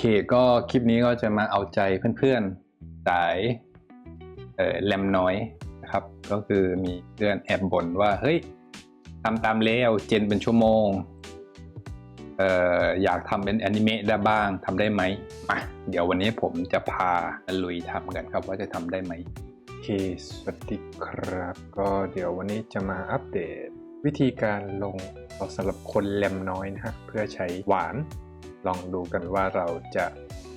เคก็คลิปนี้ก็จะมาเอาใจเพื่อนๆสายแรมน้อยนะครับก็คือมีเพื่อนแอบบ่นว่าเฮ้ยทำตามแล้วเจนเป็นชั่วโมงอยากทำเป็นแอนิเมะได้บ้างทำได้ไหมมาเดี๋ยววันนี้ผมจะพาลุยทำกันครับว่าจะทำได้ไหมโอเคสวัสดีครับก็เดี๋ยววันนี้จะมาอัปเดตวิธีการลงสำหรับคนแรมน้อยนะฮะเพื่อใช้หวานลองดูกันว่าเราจะ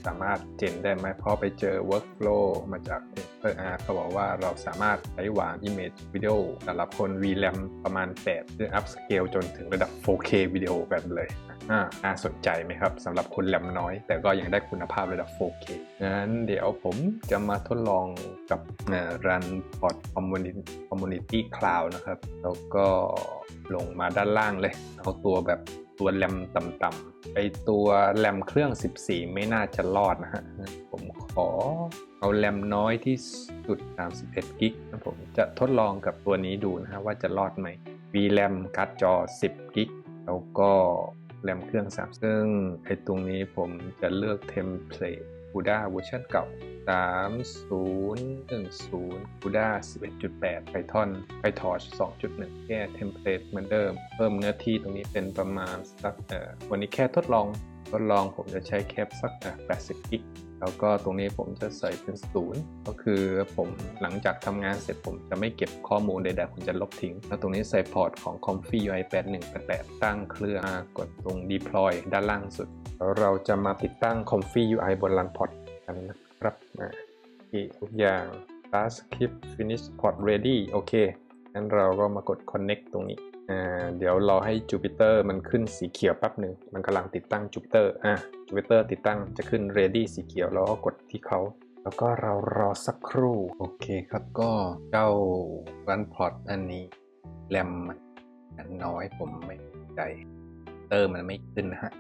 สามารถเจนได้ไหมเพราะไปเจอ workflow มาจาก TensorArt เขาบอกว่าเราสามารถใช้หวาน image video สำหรับคน VRAM ประมาณ8ซึ่ง upscale จนถึงระดับ 4K วิดีโอกันเลยน่าสนใจไหมครับสำหรับคนแรมน้อยแต่ก็ยังได้คุณภาพระดับ 4K งั้นเดี๋ยวผมจะมาทดลองกับRunpod Community Cloud นะครับแล้วก็ลงมาด้านล่างเลยเอาตัวแบบตัวแรมต่ำๆไอตัวแรมเครื่อง14ไม่น่าจะรอดนะฮะผมขอเอาแรมน้อยที่สุด31กิกนะผมจะทดลองกับตัวนี้ดูนะฮะว่าจะรอดไหม VRAM การ์ดจอ10กิกแล้วก็แรมเครื่อง3ซึ่งไอตรงนี้ผมจะเลือกเทมเพลต CUDA เวอร์ชันเก่า3010 CUDA 11.8 Python PyTorch 2.1 แก้เทมเพลตเหมือนเดิมเพิ่มเนื้อที่ตรงนี้เป็นประมาณสักวันนี้แค่ทดลองผมจะใช้แคปสัก80กิกแล้วก็ตรงนี้ผมจะใส่เป็น0ก็คือผมหลังจากทำงานเสร็จผมจะไม่เก็บข้อมูลใดๆผมจะลบทิ้งแล้วตรงนี้ใส่พอร์ตของ Comfy UI 8188ตั้งเครื่องกดตรง Deploy ด้านล่างสุดแล้วเราจะมาติดตั้ง Comfy UI บน Runpod กันนะครับทุกอย่าง Task Script Finish Pod Ready โอเคงั้นเราก็มากด Connect ตรงนี้เดี๋ยวรอให้ Jupyter มันขึ้นสีเขียวแป๊บหนึ่งมันกำลังติดตั้ง Jupyter Jupyter ติดตั้งจะขึ้น Ready สีเขียวแล้วก็กดที่เขาแล้วก็เรารอสักครู่โอเคครับก็เจ้า Runpod อันนี้แรมมันน้อยผมไม่ใจเตอร์มันไม่ขึ้นนะฮะ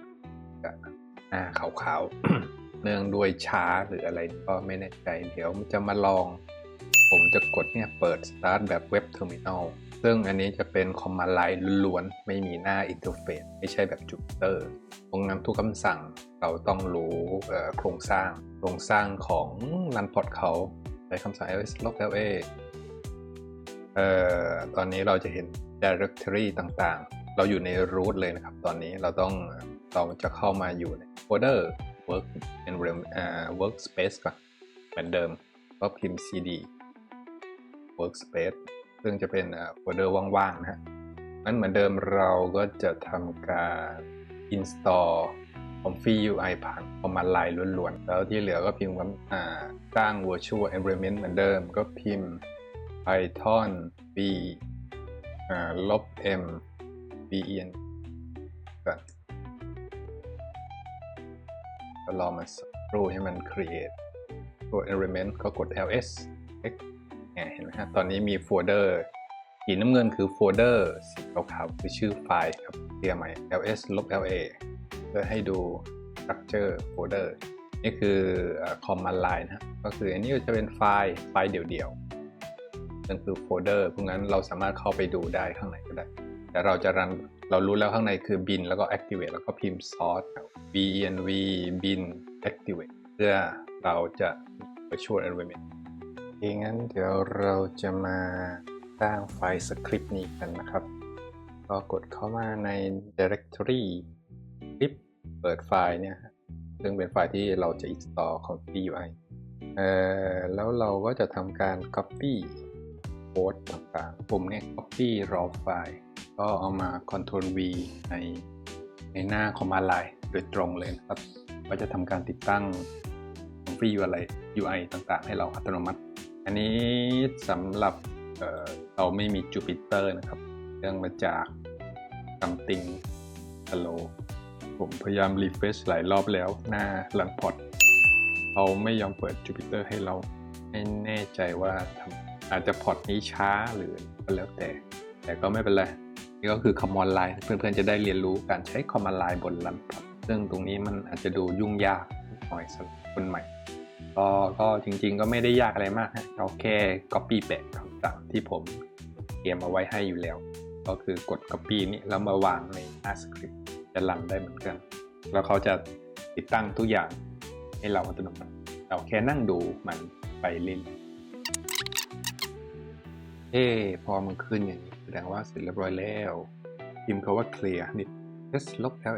ขาวๆ เนื่องด้วยช้าหรืออะไรก็ไม่แน่ใจเดี๋ยวจะมาลองผมจะกดเนี่ยเปิด Start แบบ Web Terminal ซึ่งอันนี้จะเป็น Command Line ล้วนๆไม่มีหน้า Interface ไม่ใช่แบบ Jupyter ตรงนั้นทุกคำสั่งเราต้องรู้โครงสร้างของ Runpod เขาใช้คำสั่ง ls log la ตอนนี้เราจะเห็น Directory ต่างๆเราอยู่ใน root เลยนะครับตอนนี้เราจะเข้ามาอยู่ในโฟลเดอร์ workspace ก่อนเหมือนเดิมก็พิมพ์ cd workspace ซึ่งจะเป็นโฟลเดอร์ว่างๆนะฮะงั้นเหมือนเดิมเราก็จะทำการ install Comfy UI ผ่าน Command Line ล้วนๆแล้วที่เหลือก็พิมพ์สร้าง virtual environment เหมือนเดิมก็พิมพ์ python b -m ben ก่อนก็รอมันสักครู่ให้มัน create ตัว environment ก็กด ls x เห็นไหมฮะตอนนี้มีโฟลเดอร์สีน้ำเงินคือโฟลเดอร์สีขาวๆคือชื่อไฟล์ครับเรียกใหม่ ls -la เพื่อให้ดู structure folder นี่คือ command line นะก็คืออันนี้จะเป็นไฟล์เดี่ยวๆนั่นคือโฟลเดอร์เพราะงั้นเราสามารถเข้าไปดูได้ข้างในก็ได้แต่เรารู้แล้วข้างในคือ bin แล้วก็ activate แล้วก็พิมพ์ source benv bin activate เพื่อเราจะไปช่วย environment งั้นเดี๋ยวเราจะมาสร้างไฟล์สคริปต์นี้กันนะครับก็กดเข้ามาใน directory คลิปเปิดไฟล์เนี่ยซึ่งเป็นไฟล์ที่เราจะ install Comfy UI แล้วเราก็จะทำการ copy โค้ดต่างๆผมเนี่ย copy raw ไฟล์ก็เอามา Ctrl V ในหน้า Command Line โดยตรงเลยนะครับก็จะทำการติดตั้ง Comfy UI ต่างๆให้เราอัตโนมัติอันนี้สำหรับเราไม่มี Jupyter นะครับเรื่องมาจาก something hello ผมพยายาม refresh หลายรอบแล้วหน้า Runpod เขาไม่ยอมเปิด Jupyter ให้เราไม่แน่ใจว่าอาจจะพอร์ตนี้ช้าหรือก็แล้วแต่ก็ไม่เป็นไรนี่ก็คือ Command Line เพื่อนๆจะได้เรียนรู้การใช้ Command Line บน Runpod ซึ่งตรงนี้มันอาจจะดูยุ่งยากหน่อยสำหรับคนใหม่ก็จริงๆก็ไม่ได้ยากอะไรมากนะเราแค่ copy แปะคำสั่งที่ผมเตรียมเอาไว้ให้อยู่แล้วก็คือกด copy นี้แล้วมาวางในหน้าสคริปต์จะรันได้เหมือนกันแล้วเขาจะติดตั้งทุกอย่าง ให้เราอัตโนมัติเราแค่นั่งดูมันไปเรื่อยพอมันขึ้นอย่างนี้แสดงว่าเสร็จเรียบร้อยแล้วพิมพ์คำว่า clear นิด s ลบ la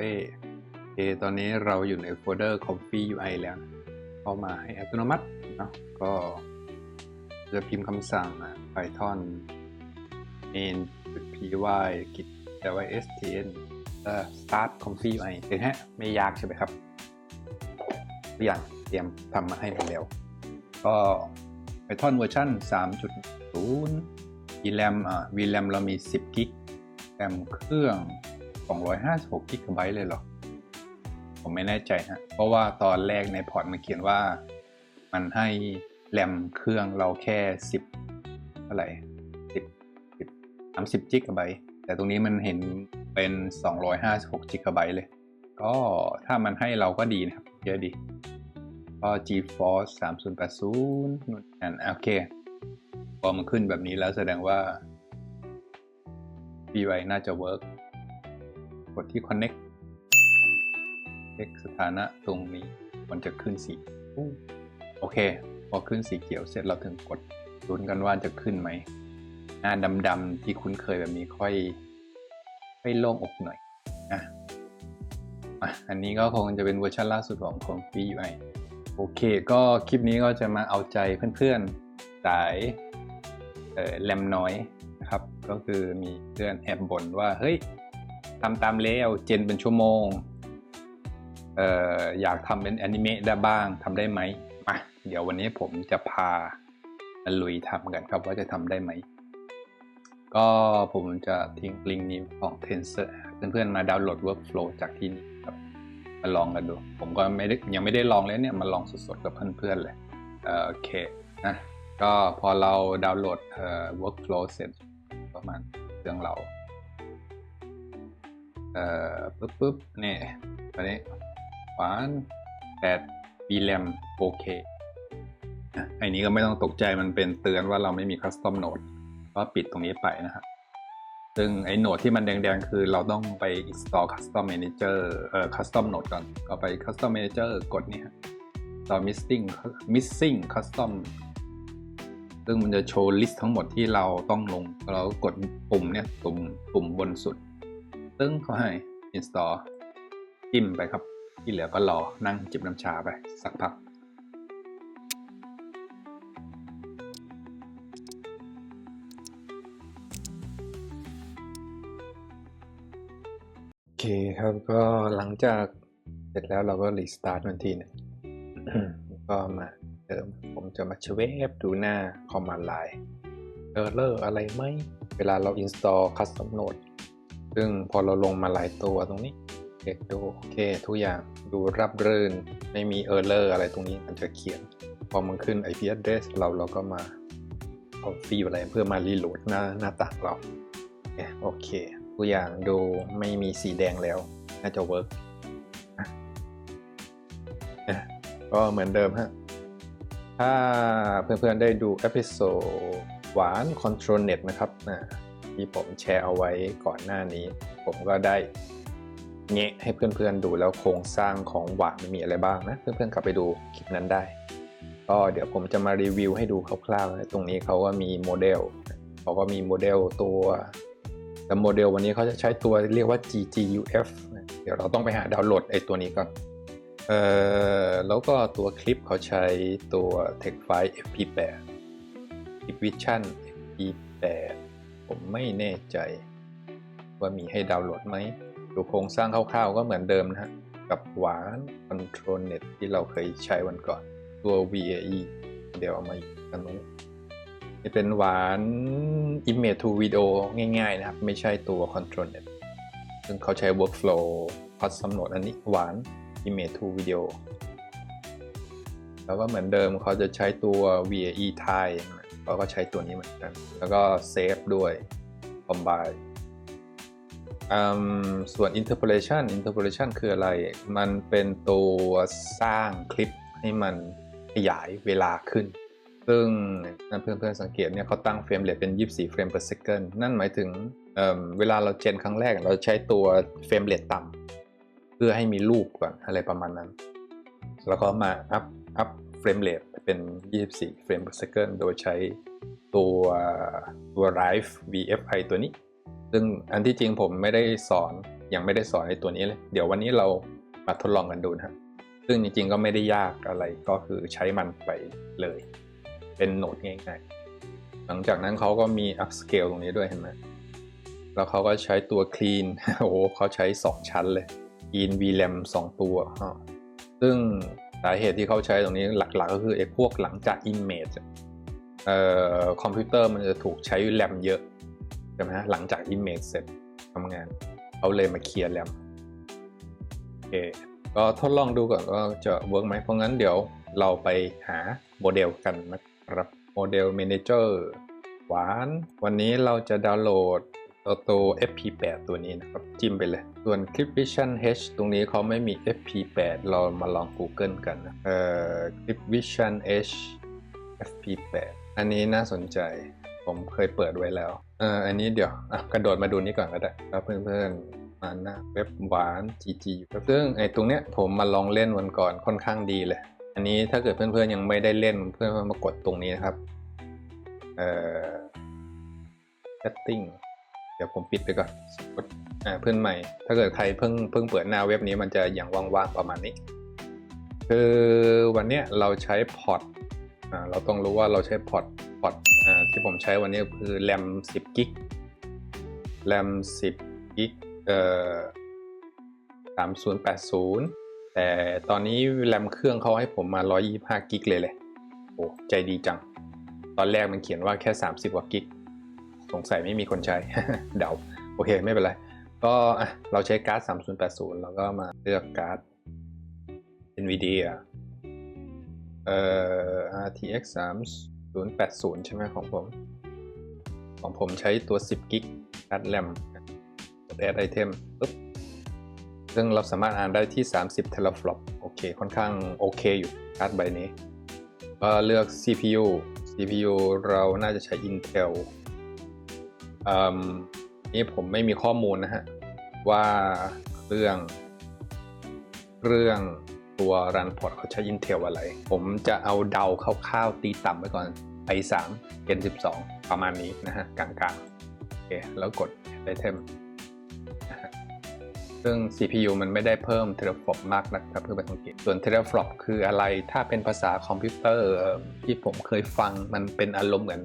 ตอนนี้เราอยู่ในโฟลเดอร์ config ui แล้วเข้ามาให้อัตโนมัติเนาะก็จะพิมพ์คำสั่งpython main.py git stn start config ui เห็นฮะไม่ยากใช่ไหมครับตัวอย่างเตรียมทำมาให้แล้วก็ Python เวอร์ชัน 3.0 VRAM เรามี10กิกแรมเครื่อง256กิกะไบต์เลยเหรอผมไม่แน่ใจฮะเพราะว่าตอนแรกในพอร์ตมันเขียนว่ามันให้แรมเครื่องเราแค่10เท่าไหร่30กิกะไบต์แต่ตรงนี้มันเห็นเป็น256กิกะไบต์เลยก็ถ้ามันให้เราก็ดีนะครับเยอะดีก็ GeForce 3080นู่นนั่นโอเคพอมันขึ้นแบบนี้แล้วแสดงว่า VUI น่าจะ work กดที่ connect เช็คสถานะตรงนี้มันจะขึ้นสีโอเคพอขึ้นสีเขียวเสร็จเราถึงกดลุ้นกันว่าจะขึ้นไหมหน้าดำๆที่คุ้นเคยแบบนี้ค่อยโล่งอกหน่อยนะอันนี้ก็คงจะเป็นเวอร์ชันล่าสุดของ Config UI โอเคก็คลิปนี้ก็จะมาเอาใจเพื่อนๆสายแรมน้อยนะครับก็คือมีเพื่อนแอบบ่นว่าเฮ้ยทำตามแล้วเจนเป็นชั่วโมงอยากทำเป็นแอนิเมะได้บ้างทำได้ไหมมาเดี๋ยววันนี้ผมจะพาลุยทำกันครับว่าจะทำได้ไหมก็ผมจะทิ้งลิงก์นี้ของ Tensor เพื่อนๆมาดาวน์โหลด workflow จากที่นี่ครับมาลองกันดูผมก็ยังไม่ได้ลองเลยเนี่ยมาลองสดๆกับเพื่อนๆเลยโอเคนะก็พอเราดาวน์โหลดworkflow เสร็จประมาณเครื่องเราปุ๊บนี่ตอนนี้หวาน8 VRAM โอเคไอ้นี้ก็ไม่ต้องตกใจมันเป็นเตือนว่าเราไม่มี custom node ก็ปิดตรงนี้ไปนะครับซึ่งไอ้โหนดที่มันแดงๆคือเราต้องไป install custom manager custom node ก่อนก็ไป custom manager กดนี่ฮะ install missing custom ซึ่งมันจะโชว์ลิสต์ทั้งหมดที่เราต้องลงเรากดปุ่มเนี่ยปุ่มบนสุดซึ่งเขาให้ install จิ้มไปครับที่เหลือก็รอนั่งจิบน้ำชาไปสักพักโอเคครับก็หลังจากเสร็จแล้วเราก็รีสตาร์ททันทีนึง ก็มาเดิมผมจะมาเชฟดูหน้า command line error อะไรไหมเวลาเรา install custom node ซึ่งพอเราลงมาหลายตัวตรงนี้เช็คดูโอเคทุกอย่างดูราบรื่นไม่มี error อะไรตรงนี้มันจะเขียนพอมันขึ้น IP address เราก็มา config อะไรเพื่อมา reload หน้าต่างเราโอเคทุกอย่างดูไม่มีสีแดงแล้วน่าจะ work ก็เหมือนเดิมฮะถ้าเพื่อนๆได้ดูเอพิโซดหวาน ControlNet นะครับที่ผมแชร์เอาไว้ก่อนหน้านี้ผมก็ได้แงะให้เพื่อนๆดูแล้วโครงสร้างของหวานมีอะไรบ้างนะเพื่อนๆกลับไปดูคลิปนั้นได้ก็เดี๋ยวผมจะมารีวิวให้ดูคร่าวๆตรงนี้เขาก็มีโมเดลตัวแต่โมเดลวันนี้เขาจะใช้ตัวเรียกว่า GGUF เดี๋ยวเราต้องไปหาดาวน์โหลดไอ้ตัวนี้ก่อนแล้วก็ตัวคลิปเขาใช้ตัว text file fp8 Vision fp8 ผมไม่แน่ใจว่ามีให้ดาวน์โหลดไหมดูโครงสร้างคร่าวๆก็เหมือนเดิมนะฮะกับหวาน ControlNet ที่เราเคยใช้วันก่อนตัว VAE เดี๋ยวเอามาอยู่กันตรงนี้นี่เป็นหวาน Image to Video ง่ายๆนะครับไม่ใช่ตัว ControlNet ซึ่งเขาใช้ workflow custom node อันนี้หวาน Image to Video แล้วก็เหมือนเดิมเขาจะใช้ตัว VAE Type เขาก็ใช้ตัวนี้เหมือนกันแล้วก็ Save ด้วย Combine ส่วน Interpolation คืออะไรมันเป็นตัวสร้างคลิปให้มันขยายเวลาขึ้นซึ่งเพื่อนๆสังเกตเนี่ยเขาตั้งเฟรมเรทเป็น24เฟรม per second นั่นหมายถึงเวลาเราเจนครั้งแรกเราใช้ตัวเฟรมเรทต่ำเพื่อให้มีรูปก่อนอะไรประมาณนั้น แล้วก็มาอัพเฟรมเรทเป็น24เฟรม per second โดยใช้ตัว Rive VFI ตัวนี้ซึ่งอันที่จริงผมไม่ได้สอนยังไม่ได้สอนในตัวนี้เลยเดี๋ยววันนี้เรามาทดลองกันดูนะครับซึ่งจริงๆก็ไม่ได้ยากอะไรก็คือใช้มันไปเลยเป็นโน้ตง่ายๆหลังจากนั้นเขาก็มี upscale ตรงนี้ด้วยเห็นไหมแล้วเขาก็ใช้ตัว clean โอ้โหเขาใช้2ชั้นเลย clean VLAM 2ตัวซึ่งสาเหตุที่เขาใช้ตรงนี้หลักๆก็คือไอ้พวกหลังจาก image คอมพิวเตอร์มันจะถูกใช้แรมเยอะใช่ไหมฮะหลังจาก image เสร็จทำงานเขาเลยมาเคลียร์แรมโอเคก็ทดลองดูก่อนว่าจะเวิร์กไหมเพราะงั้นเดี๋ยวเราไปหาโมเดลกันนะครับโมเดล Manager หวานวันนี้เราจะดาวน์โหลดตัว FP8 ตัวนี้นะครับจิ้มไปเลยส่วน Clip Vision H ตรงนี้เขาไม่มี FP8 เรามาลอง Google กันนะClip Vision H FP8 อันนี้น่าสนใจผมเคยเปิดไว้แล้วอันนี้เดี๋ยวกระโดดมาดูนี้ก่อนก็ได้แล้วเพื่อนๆมาหน้าเว็บหวาน GG ซึ่งไอ้ตรงเนี้ยผมมาลองเล่นวันก่อนค่อนข้างดีเลยอันนี้ถ้าเกิดเพื่อนๆยังไม่ได้เล่นเพื่อนๆมากดตรงนี้นะครับsetting เดี๋ยวผมปิดไปก่อนกดเพื่อนใหม่ถ้าเกิดใครเพิ่งเปิดหน้าเว็บนี้มันจะอย่างว่างๆประมาณนี้คือวันเนี้ยเราใช้พอร์ตเราต้องรู้ว่าเราใช้พอร์ตที่ผมใช้วันนี้คือแรม10 กิกแรม10 กิก3080แต่ตอนนี้แรมเครื่องเขาให้ผมมา125 กิกเลยโอ้ใจดีจังตอนแรกมันเขียนว่าแค่30 กว่ากิกสงสัยไม่มีคนใช้ เดาโอเคไม่เป็นไรก็เราใช้การ์ด3080แล้วก็มาเลือกการ์ด NVIDIA RTX 3080ใช่ไหมของผมใช้ตัว10 กิกการ์ดแรมกด add item ปุ๊บซึ่งเราสามารถอ่านได้ที่30 teraflop โอเคค่อนข้างโอเคอยู่การ์ดใบนี้ก็เลือก CPU เราน่าจะใช้ Intel นี่ผมไม่มีข้อมูลนะฮะว่าเครื่องตัว Run Port เขาใช้ Intel อะไรผมจะเอาเดาคร่าวๆตีต่ำไว้ก่อน i3 Gen 12ประมาณนี้นะฮะกลางๆโอเคแล้วกด Item นะฮะซึ่ง CPU มันไม่ได้เพิ่ม teraflop มากนะครับเพื่อไปสังเกตส่วน teraflop คืออะไรถ้าเป็นภาษาคอมพิวเตอร์ที่ผมเคยฟังมันเป็นอารมณ์เหมือน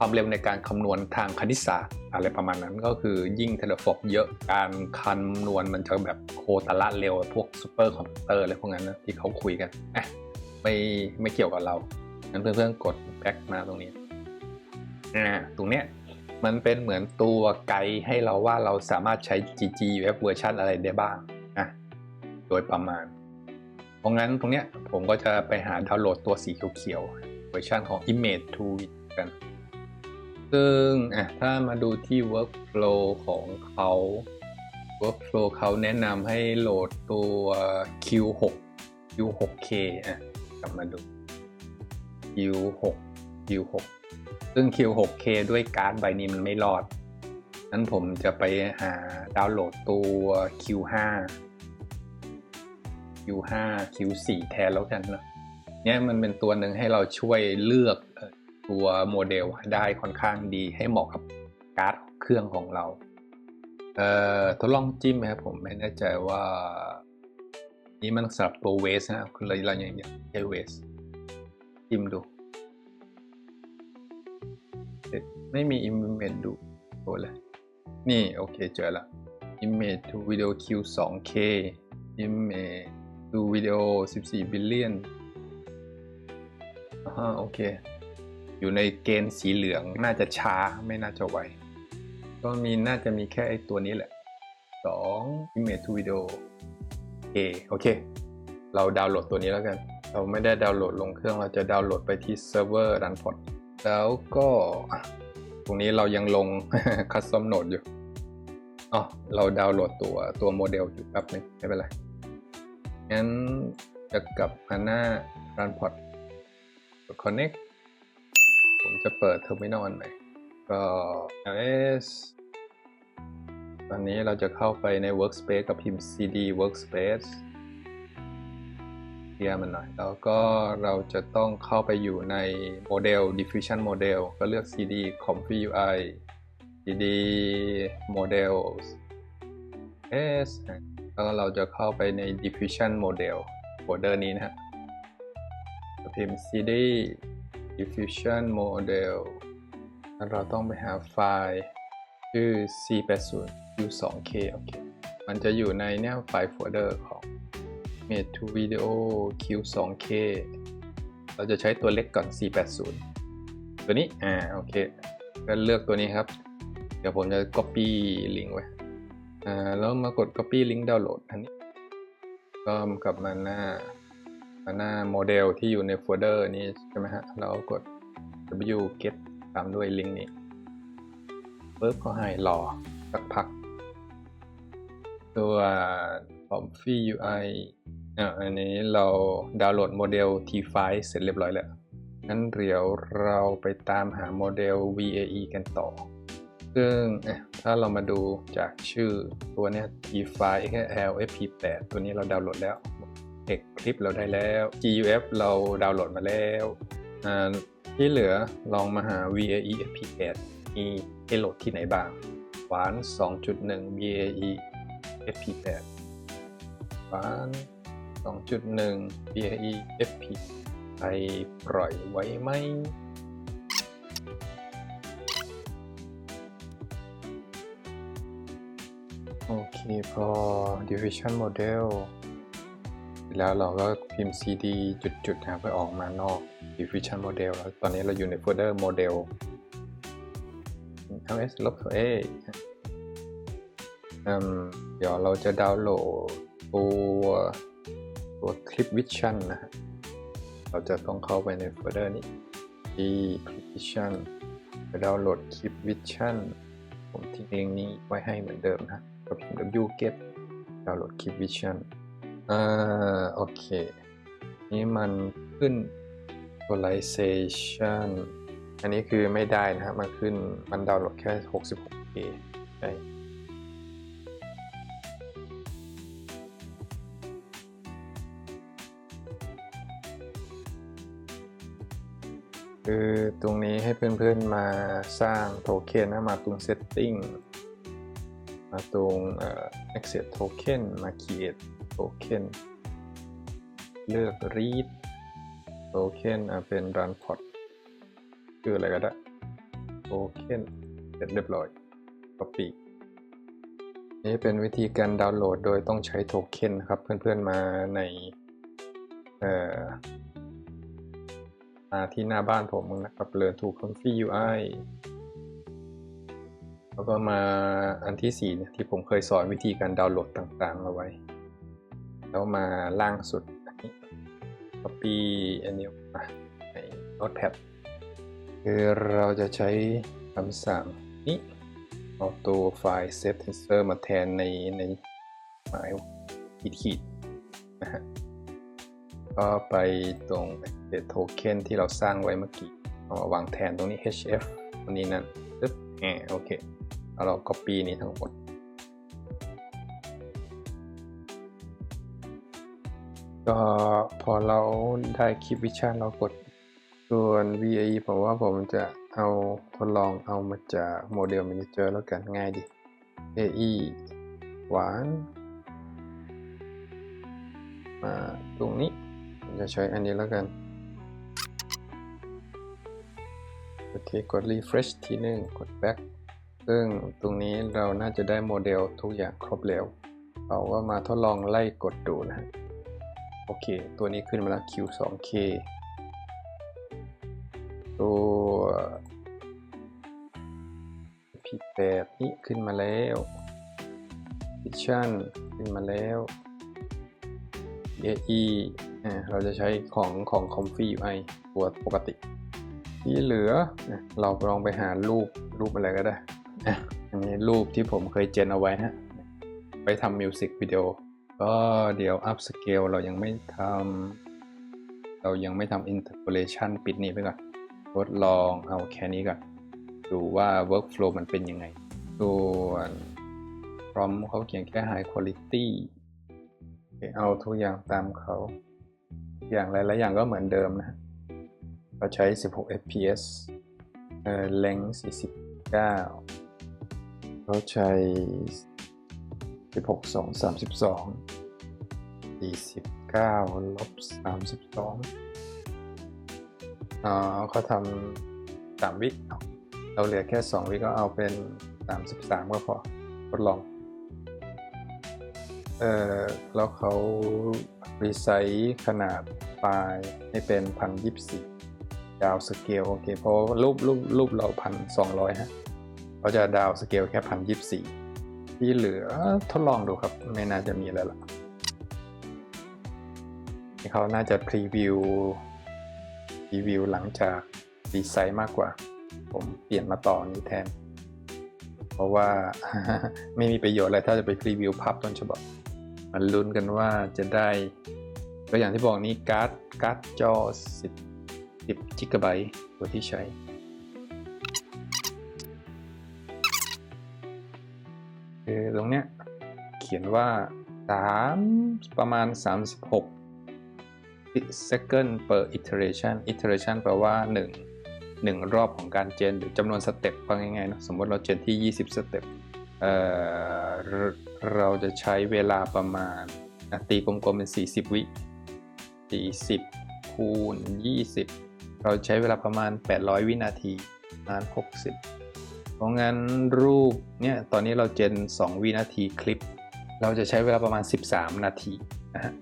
ความเร็วในการคำนวณทางคณิตศาสตร์อะไรประมาณนั้นก็คือยิ่งเทเลฟลอปเยอะการคำนวณมันจะแบบโคตรละเร็วพวกซูเปอร์คอมพิวเตอร์อะไรพวกนั้นนะที่เขาคุยกันไม่เกี่ยวกับเรางั้นเพื่อนๆกดแบ็กมาตรงนี้ตรงเนี้ยมันเป็นเหมือนตัวไกด์ให้เราว่าเราสามารถใช้ GGUF เวอร์ชันอะไรได้บ้างโดยประมาณเพราะงั้นตรงเนี้ยผมก็จะไปหาดาวน์โหลดตัวสีเขียวๆเวอร์ชันของ Image 2 กันซึ่งถ้ามาดูที่ workflow ของเขา workflow เขาแนะนำให้โหลดตัว Q6K กลับมาดู Q6 ซึ่ง Q6K ด้วยการ์ดใบนี้มันไม่รอดนั้นผมจะไปหาดาวน์โหลดตัว Q4 แทนแล้วกันนะเนี่ยมันเป็นตัวหนึ่งให้เราช่วยเลือกตัวโมเดลได้ค่อนข้างดีให้เหมาะกับการ์ดเครื่องของเราทดลองจิ้มครับผมไม่แน่ใจว่านี่มันสำหรับตัวเวสนะคุณเราอย่างใช้เวสจิ้มดูไม่มี image ดูโอ้เลยนี่โอเคเจอละ image to video Q2K image to video 14 billion โอเคอยู่ในเกณฑ์สีเหลืองน่าจะช้าไม่น่าจะไวก็น่าจะมีแค่ไอ้ตัวนี้แหละ2 image to video โอเคเราดาวน์โหลดตัวนี้แล้วกันเราไม่ได้ดาวน์โหลดลงเครื่องเราจะดาวน์โหลดไปที่เซิร์ฟเวอร์ Runport แล้วก็ตรงนี้เรายังลง Custom Node อยู่เราดาวน์โหลดตัวโมเดลอยู่แป๊บนึงไม่เป็นไรงั้นจะกลับมาหน้า Runport Connect ผมจะเปิด Terminal ใหม่ก็ ls ตอนนี้เราจะเข้าไปใน Workspace กับพิมพ์ cd Workspace เคลียร์มันหน่อยแล้วก็เราจะต้องเข้าไปอยู่ในโมเดล diffusion model ก็เลือก cd config ui cd models s แล้วเราจะเข้าไปใน diffusion model โฟลเดอร์นี้นะฮะพิมพ์ cd diffusion model แล้วเราต้องไปหาไฟล์ชื่อ c80 u2k โอเคมันจะอยู่ในเนี่ยไฟล์โฟลเดอร์ของ made to video q2k เราจะใช้ตัวเล็กก่อน c80 ตัวนี้โอเคก็เลือกตัวนี้ครับเดี๋ยวผมจะ copy ลิงก์ไว้แล้วมากด copy ลิงก์ดาวน์โหลดอันนี้ก็กลับมาหน้าโมเดลที่อยู่ในโฟลเดอร์นี้ใช่ไหมฮะเรากด w get ตามด้วยลิงก์นี้ปึ๊บก็ให้รอสักพักตัว config ui อันนี้เราดาวน์โหลดโมเดล t5 เสร็จเรียบร้อยแล้วงั้นเดี๋ยวเราไปตามหาโมเดล VAE กันต่อซึ่งถ้าเรามาดูจากชื่อตัวเนี้ย t5 LFP8 ตัวนี้เราดาวน์โหลดแล้วเอกคลิปเราได้แล้ว GUF เราดาวน์โหลดมาแล้วที่เหลือลองมาหา VAE FP8 มีให้โหลดที่ไหนบ้างหวาน 2.1 VAE FP8 หวาน 2.1 VAE FP ไปปล่อยไว้ไหมโอเคพอ diffusion model แล้วเราก็พิมพ์ cd จุดๆเพื่อออกมานอก diffusion model แล้วตอนนี้เราอยู่ในโฟลเดอร์ model ls-a เดี๋ยวเราจะดาวน์โหลดตัวคลิป vision นะฮะเราจะต้องเข้าไปในโฟลเดอร์นี้ที่ clip vision จะดาวน์โหลดคลิป vision ผมทิ้งลิงก์นี้ไว้ให้เหมือนเดิมนะก็พิมพ์ wget ดาวน์โหลดคลิป vision โอเคนี่มันขึ้น visualization อันนี้คือไม่ได้นะครับมันขึ้นมันดาวน์โหลดแค่ 66k ใช่คือตรงนี้ให้เพื่อนๆมาสร้างโทเค็นนะมาตรง setting มาตรง access token มา create token เลือก read token เป็น run pod ชื่ออะไรก็ได้ token เสร็จเรียบร้อย copy นี่เป็นวิธีการดาวน์โหลดโดยต้องใช้โทเค็นครับเพื่อนๆมาในมาที่หน้าบ้านผมนะครับ Learn to Config UI แล้วก็มาอันที่4เนี่ยที่ผมเคยสอนวิธีการดาวน์โหลดต่างๆเอาไว้แล้วมาล่างสุดอันนี้ copy อันนี้มาใน Notepad คือเราจะใช้คำสั่งนี้เอาตัวไฟล์ set teaser มาแทนในไฟล์ขีดนะฮะก็ไปตรง access token ที่เราสร้างไว้เมื่อกี้เอามาวางแทนตรงนี้ hf ตรงนี้นั่นปึ๊บโอเคแล้วเรา copy นี้ทั้งหมดก็พอเราได้คลิปวิชั่นเรากดส่วน VAE ผมว่าผมจะเอาทดลองเอามาจากโมเดล Manager แล้วกันง่ายดี AE หวานมาตรงนี้ผมจะใช้อันนี้แล้วกันโอเคกด refresh ทีนึงกด back ซึ่งตรงนี้เราน่าจะได้โมเดลทุกอย่างครบแล้วเราก็มาทดลองไล่กดดูนะฮะโอเคตัวนี้ขึ้นมาแล้ว Q2K ตัว P8 นี้ขึ้นมาแล้ว Vision ขึ้นมาแล้ว AE เราจะใช้ของ Config UI ตัวปกติที่เหลือเราลองไปหารูปอะไรก็ได้อันนี้รูปที่ผมเคยเจนเอาไว้ฮะไปทำมิวสิกวิดีโอก็เดี๋ยว up scale เรายังไม่ทำ interpolation ปิดนี้ไปก่อนทดลองเอาแค่นี้ก่อนดูว่า workflow มันเป็นยังไงส่วน prompt เขาเขียนแค่ high quality เอาทุกอย่างตามเขา อย่างหลายๆอย่างก็เหมือนเดิมนะเราใช้16 fps length 49เราใช้16:2:32 49 เขาทำ3 วิเราเหลือแค่2 วิก็เอาเป็น33ก็พอทดลองแล้วเขารีไซส์ขนาดไฟล์ให้เป็น1024ดาวสเกลโอเคเพราะรูปเรา1200ฮะเขาจะดาวสเกลแค่1024ที่เหลือทดลองดูครับไม่น่าจะมีอะไรละเขาน่าจะพรีวิวหลังจากรีไซส์มากกว่าผมเปลี่ยนมาต่อนี้แทนเพราะว่า ไม่มีประโยชน์อะไรถ้าจะไปพรีวิวภาพต้นฉบับมันลุ้นกันว่าจะได้ก็อย่างที่บอกนี้การ์ดจอ10 GB ตัวที่ใช้คือตรงเนี้ยเขียนว่าประมาณ36 second per iteration แปลว่า1รอบของการเจนหรือจำนวนสเต็ปว่าง่ายๆนะสมมติเราเจนที่20สเต็ปเราจะใช้เวลาประมาณตีกลมๆเป็น40 วิ40คูณ20เราใช้เวลาประมาณ800 วินาทีประมาณ60เพราะงั้นรูปเนี่ยตอนนี้เราเจน2 วินาทีคลิปเราจะใช้เวลาประมาณ13 นาทีนะฮะ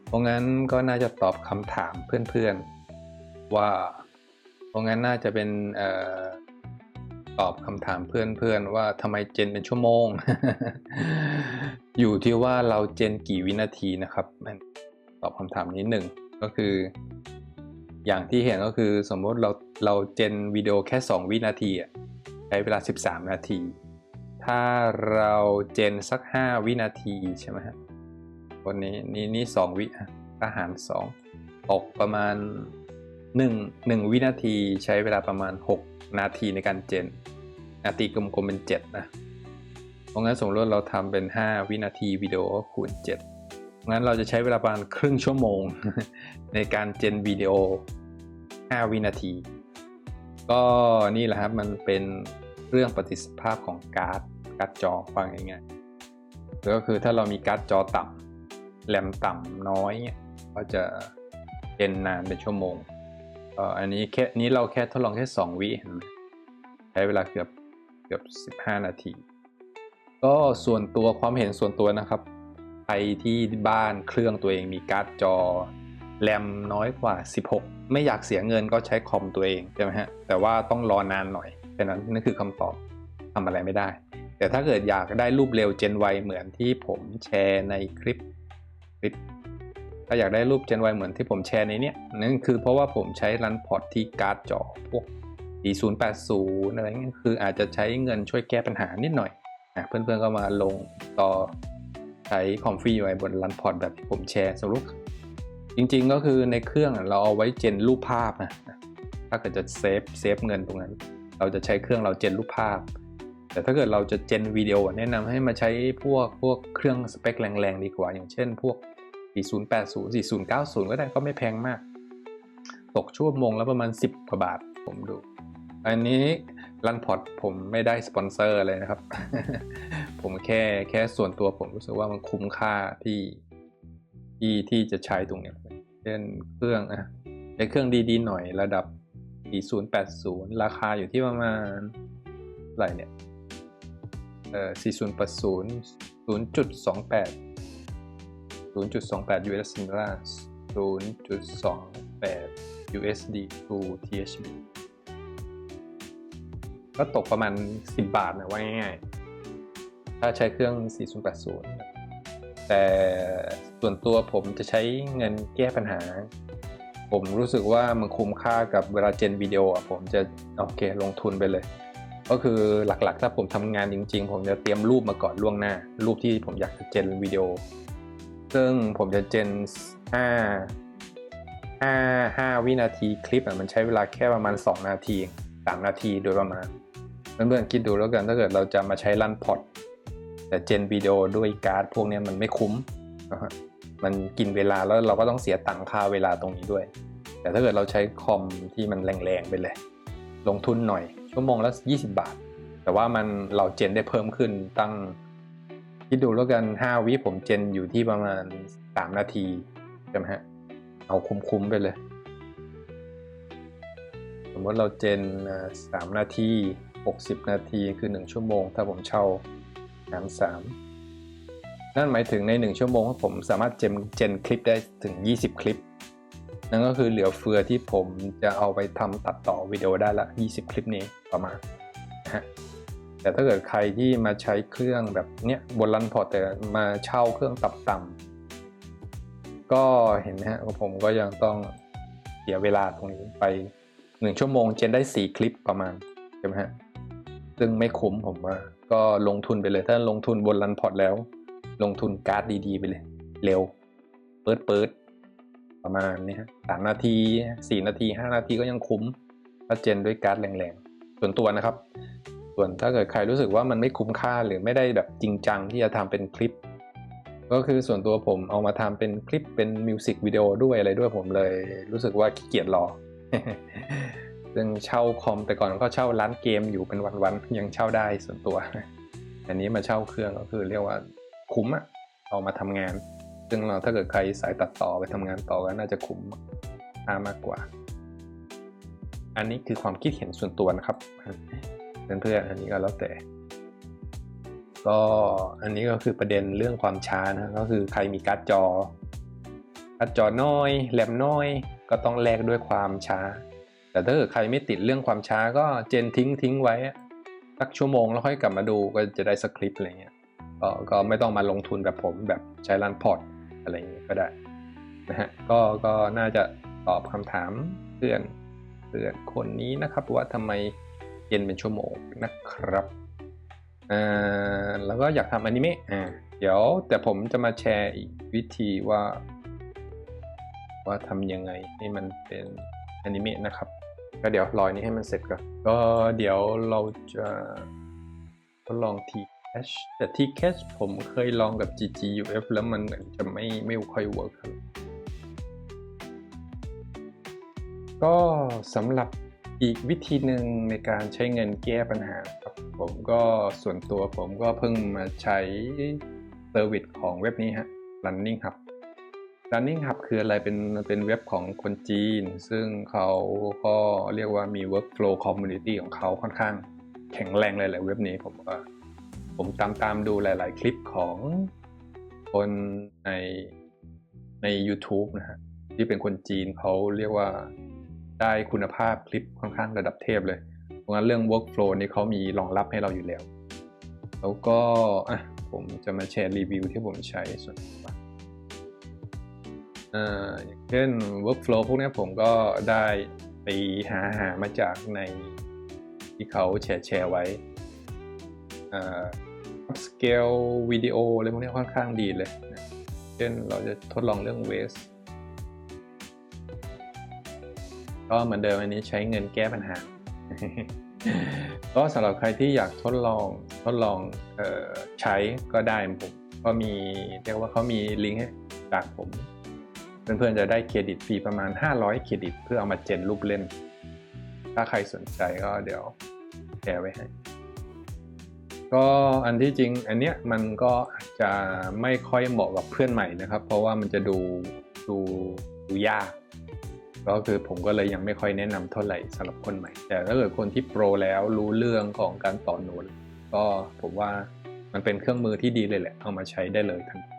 เพราะงั้นก็น่าจะตอบคำถามเพื่อนๆว่าเพราะงั้นน่าจะเป็นตอบคำถามเพื่อนๆว่าทำไมเจนเป็นชั่วโมง อยู่ที่ว่าเราเจนกี่วินาทีนะครับตอบคำถามนี้หนึ่งก็คืออย่างที่เห็นก็คือสมมติเราเจนวิดีโอแค่2 วินาทีใช้เวลา13 นาทีถ้าเราเจนสัก5 วินาทีใช่ไหมครับคนนี้2 วิถ้าหาร2ตกประมาณ1 วินาทีใช้เวลาประมาณ6 นาทีในการเจนนาทีกลมๆเป็น7นะเพราะงั้นสมมติเราทำเป็น5 วินาทีวิดีโอคูณ7งั้นเราจะใช้เวลาประมาณครึ่งชั่วโมง ในการเจนวิดีโอ5 วินาทีก็นี่แหละครับมันเป็นเรื่องประสิทธิภาพของการ์ดจอฟังง่ายๆก็คือถ้าเรามีการ์ดจอต่ำแรมต่ำน้อยเนี่ยก็จะเจนนานเป็นชั่วโมงอันนี้เราแค่ทดลองแค่2 วิเห็นไหมใช้เวลาเกือบ15 นาทีก็ส่วนตัวความเห็นส่วนตัวนะครับใครที่บ้านเครื่องตัวเองมีการ์ดจอแรมน้อยกว่า16ไม่อยากเสียเงินก็ใช้คอมตัวเองใช่ไหมฮะแต่ว่าต้องรอนานหน่อยฉะนั้นนั่นคือคำตอบทำอะไรไม่ได้แต่ถ้าเกิดอยากได้รูปเร็วเจนไวเหมือนที่ผมแชร์ในคลิปถ้าอยากได้รูปเจนไวเหมือนที่ผมแชร์ในเนี้ยนั่นคือเพราะว่าผมใช้รันพอร์ตที่การ์ดจอพวก4080อะไรเงี้ยคืออาจจะใช้เงินช่วยแก้ปัญหานิดหน่อยเพื่อนๆก็มาลงต่อใช้คอมฟรีไว้บนรันพอร์ตแบบที่ผมแชร์สรุปจริงๆก็คือในเครื่องเราเอาไว้เจนรูปภาพนะถ้าเกิดจะเซฟเงินตรงนั้นเราจะใช้เครื่องเราเจนรูปภาพแต่ถ้าเกิดเราจะเจนวิดีโอแนะนำให้มาใช้พวกเครื่องสเปคแรงๆดีกว่าอย่างเช่นพวก4080 4090ก็ได้ก็ไม่แพงมากตกชั่วโมงละประมาณ10 กว่าบาทผมดูอันนี้รันพอร์ตผมไม่ได้สปอนเซอร์อะไรนะครับ ผมแค่ส่วนตัวผมรู้สึกว่ามันคุ้มค่าที่จะใช้ตรงนี้เช่นเครื่องในเครื่องดีๆหน่อยระดับ4080ราคาอยู่ที่ประมาณอะไรเนี่ย4080 0.28 US ดอลลาร์ 0.28 USD to THB ก็ตกประมาณ10 บาทนะว่าง่ายๆถ้าใช้เครื่อง4080แต่ส่วนตัวผมจะใช้เงินแก้ปัญหาผมรู้สึกว่ามันคุ้มค่ากับเวลาเจนวิดีโอผมจะโอเคลงทุนไปเลยก็คือหลักๆถ้าผมทำงานจริงๆผมจะเตรียมรูปมาก่อนล่วงหน้ารูปที่ผมอยากจะเจนวิดีโอซึ่งผมจะเจน5 วินาทีคลิปมันใช้เวลาแค่ประมาณ2 นาที3 นาทีโดยประมาณเพื่อนๆคิดดูแล้วกันถ้าเกิดเราจะมาใช้รันพอร์ตแต่เจนวิดีโอด้วยการ์ดพวกนี้มันไม่คุ้ม มันกินเวลาแล้วเราก็ต้องเสียตังค่าเวลาตรงนี้ด้วยแต่ถ้าเกิดเราใช้คอมที่มันแรงๆไปเลยลงทุนหน่อยชั่วโมงละ20 บาทแต่ว่าเราเจนได้เพิ่มขึ้นตั้งคิดดูแล้วกัน5 วิผมเจนอยู่ที่ประมาณ3 นาทีใช่ไหมฮะเอาคุ้มๆไปเลยสมมติเราเจน3 นาที60 นาทีคือ1 ชั่วโมงถ้าผมเช่า3นั่นหมายถึงใน1 ชั่วโมงผมสามารถเจนคลิปได้ถึง20 คลิปนั่นก็คือเหลือเฟือที่ผมจะเอาไปทำตัดต่อวิดีโอได้ละ20 คลิปนี้ประมาณนะฮะแต่ถ้าเกิดใครที่มาใช้เครื่องแบบเนี้ยบนรันพอร์ตแต่มาเช่าเครื่องต่ำๆก็เห็นไหมฮะผมก็ยังต้องเสียเวลาตรงนี้ไป1 ชั่วโมงเจนได้4 คลิปประมาณใช่ไหมฮะซึ่งไม่คุ้มผมว่าก็ลงทุนไปเลยถ้าลงทุนบนรันพอร์ตแล้วลงทุนการ์ดดีๆไปเลยเร็วเปิดประมาณนี้ฮะ3 นาที4 นาที5 นาทีก็ยังคุ้มถ้าเจนด้วยการ์ดแรงๆส่วนตัวนะครับส่วนถ้าเกิดใครรู้สึกว่ามันไม่คุ้มค่าหรือไม่ได้แบบจริงจังที่จะทำเป็นคลิปก็คือส่วนตัวผมเอามาทำเป็นคลิปเป็นมิวสิกวิดีโอด้วยอะไรด้วยผมเลยรู้สึกว่าขี้เกียจรอ ซึ่งเช่าคอมแต่ก่อนก็เช่าร้านเกมอยู่เป็นวันๆยังเช่าได้ส่วนตัวอันนี้มาเช่าเครื่องก็คือเรียกว่าคุ้มอะเอามาทำงานซึ่งเราถ้าเกิดใครสายตัดต่อไปทำงานต่อก็น่าจะคุ้มมากกว่าอันนี้คือความคิดเห็นส่วนตัวนะครับเพื่อนๆอันนี้ก็แล้วแต่ก็อันนี้ก็คือประเด็นเรื่องความช้านะก็คือใครมีการ์ดจอน้อยแรมน้อยก็ต้องแลกด้วยความช้าแต่ถ้าเกิดใครไม่ติดเรื่องความช้าก็เจนทิ้งไว้สักชั่วโมงแล้วค่อยกลับมาดูก็จะได้สคริปต์อะไรเงี้ยก็ไม่ต้องมาลงทุนแบบผมแบบใช้รันพอร์ตอะไรอย่างนี้ก็ได้นะฮะก็น่าจะตอบคำถามเพื่อนคนนี้นะครับว่าทำไมเย็นเป็นชั่วโมงนะครับแล้วก็อยากทำอนิเมะเดี๋ยวแต่ผมจะมาแชร์อีกวิธีว่าทำยังไงให้มันเป็นอนิเมะนะครับก็เดี๋ยวรอนี้ให้มันเสร็จก่อนก็เดี๋ยวเราจะทดลอง Tcache แต่ Tcache ผมเคยลองกับ GGUF แล้วมันจะไม่ค่อยเวิร์กครับก็สำหรับอีกวิธีหนึ่งในการใช้เงินแก้ปัญหาครับผมก็ส่วนตัวผมก็เพิ่งมาใช้เซอร์วิสของเว็บนี้ฮะ Running Hub คืออะไรเป็นเว็บของคนจีนซึ่งเขาก็เรียกว่ามี workflow community ของเขาค่อนข้างแข็งแรงเลยแหละเว็บนี้ผมตามดูหลายๆคลิปของคนใน YouTube นะฮะที่เป็นคนจีนเขาเรียกว่าได้คุณภาพคลิปค่อนข้างระดับเทพเลยเพราะงั้นเรื่อง workflow นี้เขามีรองรับให้เราอยู่แล้วแล้วก็ผมจะมาแชร์รีวิวที่ผมใช้ส่วนตัวอย่างเช่น workflow พวกนี้ผมก็ได้ไปหามาจากในที่เขาแชร์ไว้scale วิดีโออะไรพวกนี้ค่อนข้างดีเลยนะเช่นเราจะทดลองเรื่อง waste ก็เหมือนเดิมอันนี้ใช้เงินแก้ปัญหา ก็สำหรับใครที่อยากทดลองใช้ก็ได้ผมก็มีเรียกว่าเขามีลิงก์ให้จากผมเพื่อนๆจะได้เครดิตฟรีประมาณ500เครดิตเพื่อเอามาเจนรูปเล่นถ้าใครสนใจก็เดี๋ยวแชร์ไว้ให้ก็อันที่จริงอันเนี้ยมันก็อาจจะไม่ค่อยเหมาะกับเพื่อนใหม่นะครับเพราะว่ามันจะดูยากก็คือผมก็เลยยังไม่ค่อยแนะนำเท่าไหร่สำหรับคนใหม่แต่ถ้าเกิดคนที่โปรแล้วรู้เรื่องของการต่อโน้ตก็ผมว่ามันเป็นเครื่องมือที่ดีเลยแหละเอามาใช้ได้เลยทันที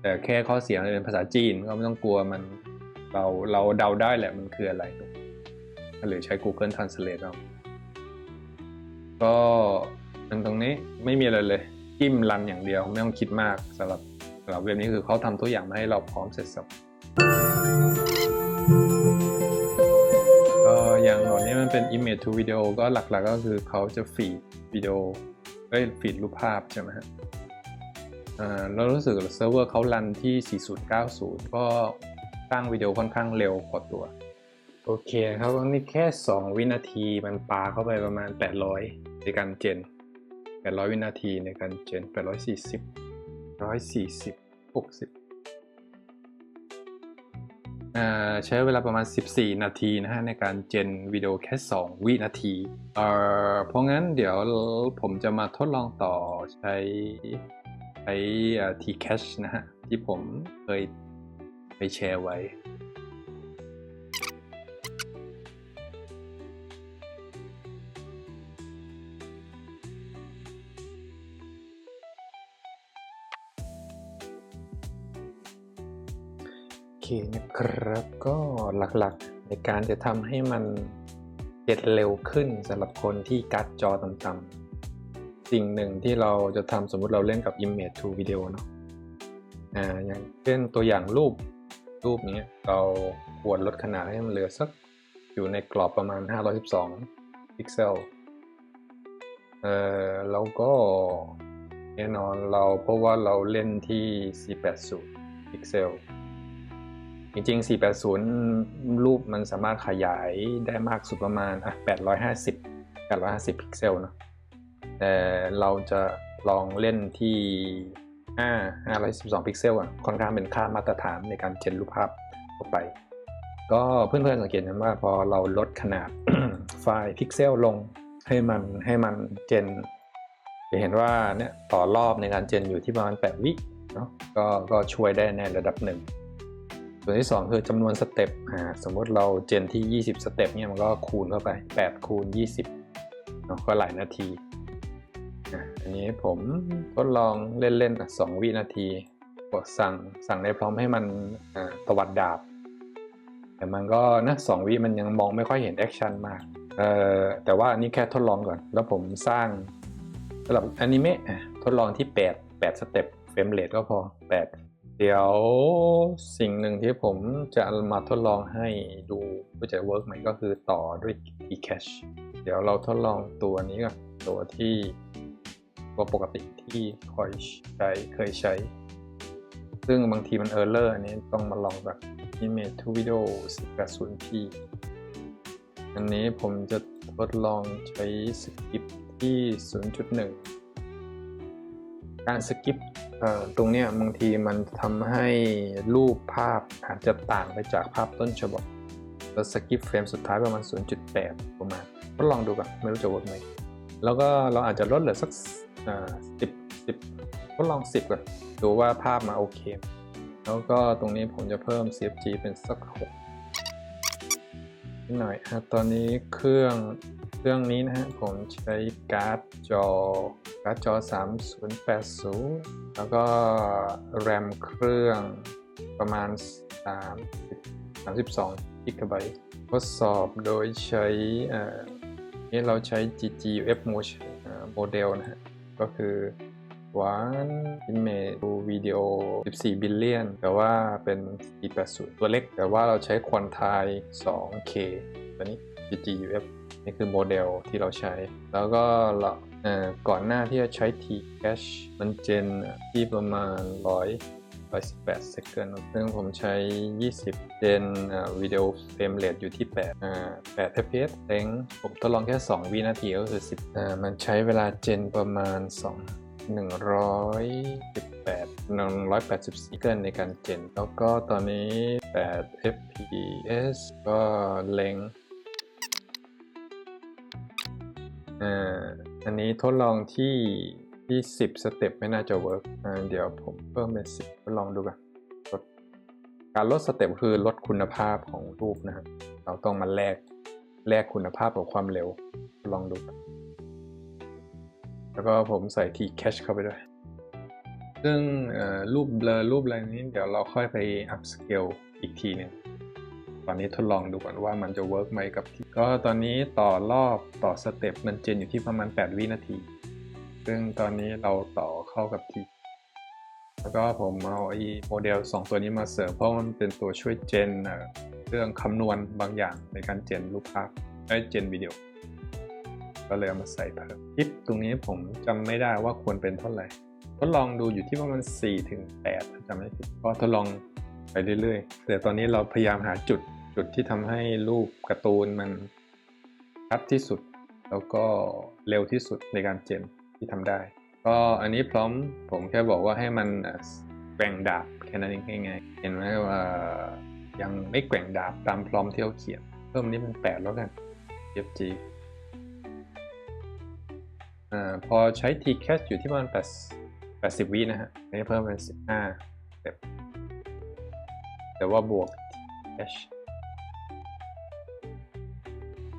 แต่แค่ข้อเสียเป็นภาษาจีนก็ไม่ต้องกลัวมันเราเดาได้แหละมันคืออะไรหรือใช้ Google Translate เอาก็ตรงนี้ไม่มีอะไรเลยจิ้มรันอย่างเดียวไม่ต้องคิดมากสำหรับเว็บนี้คือเขาทำตัวอย่างมาให้เราพร้อมเสร็จสับก็อย่างหน่อยนี้มันเป็น image to video ก็หลักๆก็คือเขาจะฟีดวิดีโอฟีดรูปภาพใช่ไหมฮะเรารู้สึกเซิร์ฟเวอร์เขารันที่4090ก็สร้างวิดีโอค่อนข้างเร็วพอตัวโอเคครับนี่แค่2วินาทีมันปาเข้าไปประมาณ800ในการเจน800วินาทีในการเจน840 60ใช้เวลาประมาณ14นาทีนะฮะในการเจนวิดีโอแค่2วินาทีเพราะงั้นเดี๋ยวผมจะมาทดลองต่อใช้Tcache นะฮะที่ผมเคยไปแชร์ไว้โอเคนะครับก็หลักๆในการจะทำให้มันเก็ตเร็วขึ้นสำหรับคนที่การ์ดจอต่ำๆสิ่งหนึ่งที่เราจะทำสมมุติเราเล่นกับ Image to Video เนาะอย่างเช่นตัวอย่างรูปนี้เราควรลดขนาดให้มันเหลือสักอยู่ในกรอบประมาณ512พิกเซลแล้วก็แน่นอนเพราะว่าเราเล่นที่480พิกเซลจริงๆ480รูปมันสามารถขยายได้มากสุดประมาณ850พิกเซลเนาะแต่เราจะลองเล่นที่512พิกเซลค่อนข้างเป็นค่ามาตรฐานในการเจนรูปภาพเข้าไปก็เพื่อนๆสังเกตนะว่าพอเราลดขนาด ไฟล์พิกเซลลงให้มันเจนจะเห็นว่าเนี่ยต่อรอบในการเจนอยู่ที่ประมาณ8วิเนาะก็ช่วยได้ในระดับหนึ่งส่วนที่2คือจำนวนสเต็ปสมมติเราเจนที่20สเต็ปเนี่ยมันก็คูณเข้าไป8คูณ20เนาะก็หลายนาทีอันนี้ผมทดลองเล่นๆ2วินาทีกดสั่งในพร้อมให้มันตวัดดาบแต่มันก็นะ2วิมันยังมองไม่ค่อยเห็นแอคชั่นมากแต่ว่านี่แค่ทดลองก่อนแล้วผมสร้างสำหรับอนิเมะทดลองที่8สเต็ปเฟรมเรทก็พอ8เดี๋ยวสิ่งหนึ่งที่ผมจะมาทดลองให้ดูว่าจะเวิร์กไหมก็คือต่อด้วย Tcache เดี๋ยวเราทดลองตัวนี้ก่อนตัวปกติที่เคยใช้ซึ่งบางทีมันerror อันนี้ต้องมาลองแบบ Image to Video 480p อันนี้ผมจะทดลองใช้สกิปที่ 0.1 การสกิปตรงเนี้ยบางทีมันทำให้รูปภาพอาจจะต่างไปจากภาพต้นฉบับแล้วสกิปเฟรมสุดท้ายประมาณ 0.8 ประมาณทดลองดูก่อนไม่รู้จะเวิร์กไหมแล้วก็เราอาจจะลดเหลือสัก10ทดลอง10ก่อนดูว่าภาพมาโอเคแล้วก็ตรงนี้ผมจะเพิ่ม CFG เป็นสัก6นิดหน่อยตอนนี้เครื่องนี้นะฮะผมใช้การ์ดจอ3080แล้วก็แรมเครื่องประมาณ32 GB ทดสอบโดยใช้นี่เราใช้ GGUF Model นะฮะก็คือ One Image to Video 14 billion แต่ว่าเป็น480ตัวเล็กแต่ว่าเราใช้ Quantile 2K ตัวนี้ GGUF นี่คือโมเดลที่เราใช้แล้วก็ก่อนหน้าที่จะใช้ Tcache มันเจนที่ประมาณ118 second ซึ่งผมใช้20เจนวิดีโอเฟรมเรทอยู่ที่8 fps เต็งผมทดลองแค่2วินาทีก็คือ10มันใช้เวลาเจนประมาณ180 เกินในการเจนแล้วก็ตอนนี้8 fps ก็เล็งอันนี้ทดลองที่10สเต็ปไม่น่าจะเวิร์กเดี๋ยวผมเพิ่มเป็น10ทดลองดูกันการลดสเต็ปคือลดคุณภาพของรูปนะครับเราต้องมาแลกคุณภาพกับความเร็วลองดูแล้วก็ผมใส่ Tcache เข้าไปด้วยซึ่งรูปเบลอรูปอะไรนี้เดี๋ยวเราค่อยไป upscale อีกทีนึงตอนนี้ทดลองดูก่อนว่ามันจะเวิร์กไหมกับก็ตอนนี้ต่อสเต็ปมันเจนอยู่ที่ประมาณ8วินาทีซึ่งตอนนี้เราต่อเข้ากับทีแล้วก็ผมเอาโมเดล2ตัวนี้มาเสริมเพราะมันเป็นตัวช่วยเจนเรื่องคำนวณบางอย่างในการเจนรูปภาพเจนวิดีโอก็เลยเอามาใส่เพิ่มคลิปตรงนี้ผมจำไม่ได้ว่าควรเป็นเท่าไหร่ทดลองดูอยู่ที่ประมาณ 4-8 ถ้าจำไม่ผิดก็ทดลองไปเรื่อยๆแต่ตอนนี้เราพยายามหาจุดที่ทำให้รูปการ์ตูนมันชัดที่สุดแล้วก็เร็วที่สุดในการเจนที่ทำได้ก็อันนี้พร้อมผมแค่บอกว่าให้มัน แกว่งดาบแค่นั้นเองง่ายๆเห็นไหมว่ายังไม่แกว่งดาบตามพร้อมที่เขาเขียนเพิ่มนี้เป็น8แล้วกัน FG พอใช้ Tcache อยู่ที่ประมาณ80 วินะฮะอันนี้เพิ่มเป็น15แบบแต่ว่าบวก Tcache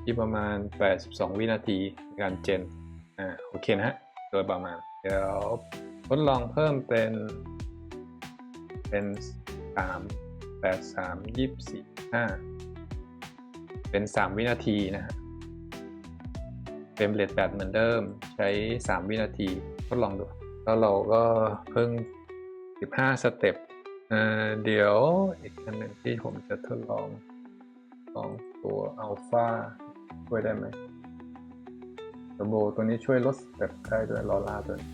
ที่ประมาณ82วินาทีในการเจนโอเคนะฮะโดยประมาณเดี๋ยวทดลองเพิ่มเป็น3 8 3 24 5เป็น3วินาทีนะฮะเฟรมเรท8เหมือนเดิมใช้3วินาทีทดลองดูแล้วเราก็เพิ่ง15สเต็ปเดี๋ยวอีกอันหนึ่งที่ผมจะทดลองตัวอัลฟาช่วยได้ไหมเทอร์โบตัวนี้ช่วยลดสเต็ปได้ด้วยลอร่าตัวนี้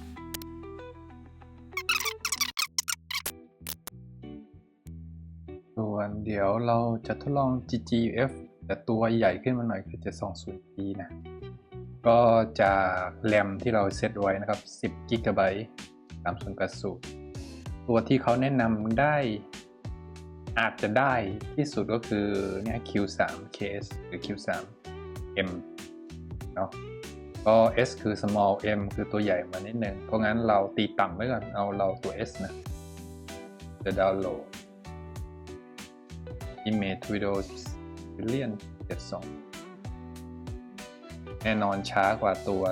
ส่วนเดี๋ยวเราจะทดลอง GGF แต่ตัวใหญ่ขึ้นมาหน่อยคือจะ 720p นะก็จะแรมที่เราเซตไว้นะครับ10 GB 3080ตัวที่เขาแนะนำได้อาจจะได้ที่สุดก็คือเนี่ย Q3KS หรือ Q3M เนาะก็ S คือ small M คือตัวใหญ่มานิดนึงเพราะงั้นเราตีต่ำไว้ก่อนเอาเราตัว S นะจะดาวน์โหลด Image Video Brilliant 72แน่นอนช้ากว่าตัว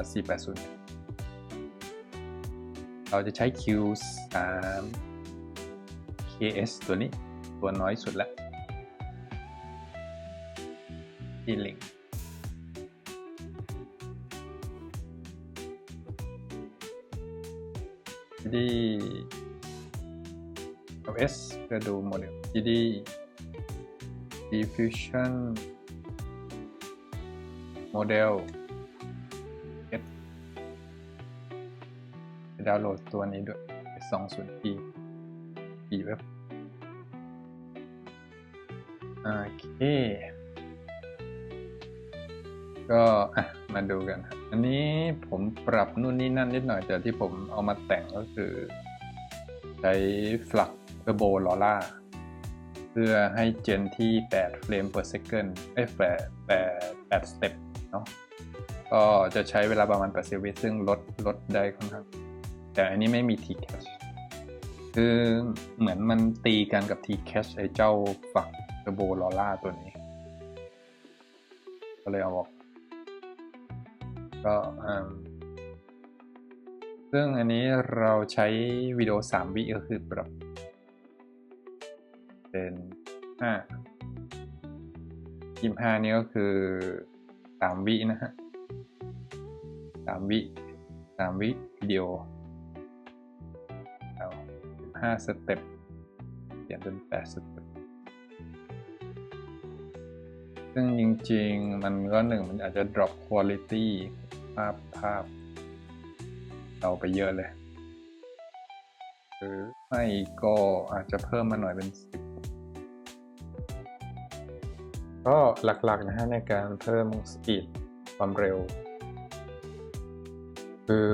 480 เราจะใช้ Q3 KS ตัวนี้ตัวน้อยสุดแล้วที่ลิงก์GD LS เพื่อดูโมเดล GD Diffusion โมเดล S จะดาวน์โหลดตัวนี้ด้วย 20p PUF โอเคก็มาดูกันครับอันนี้ผมปรับนู่นนี่นั่นนิดหน่อยแต่ที่ผมเอามาแต่งก็คือใช้ Flux Turbo LoRa เพื่อให้เจนที่8 เฟรม per second 8 สเต็ปเนาะก็จะใช้เวลาประมาณ80 วิซึ่งลดได้ค่อนข้างแต่อันนี้ไม่มี Tcache คือเหมือนมันตีกันกับ Tcache ไอ้เจ้า Flux Turbo LoRa ตัวนี้ก็เลยเอาออกก็ซึ่งอันนี้เราใช้วิดีโอ3 วิก็คือปรับเป็น25นี้ก็คือ3 วินะฮะ3 วิวิดีโอเอา15สเต็ปเปลี่ยนเป็น8สเต็ปซึ่งจริงๆมันก็มันอาจจะ drop quality ภาพเราไปเยอะเลยหรือไม่ก็อาจจะเพิ่มมาหน่อยเป็น10ก็หลักๆนะฮะในการเพิ่ม speed ความเร็วคือ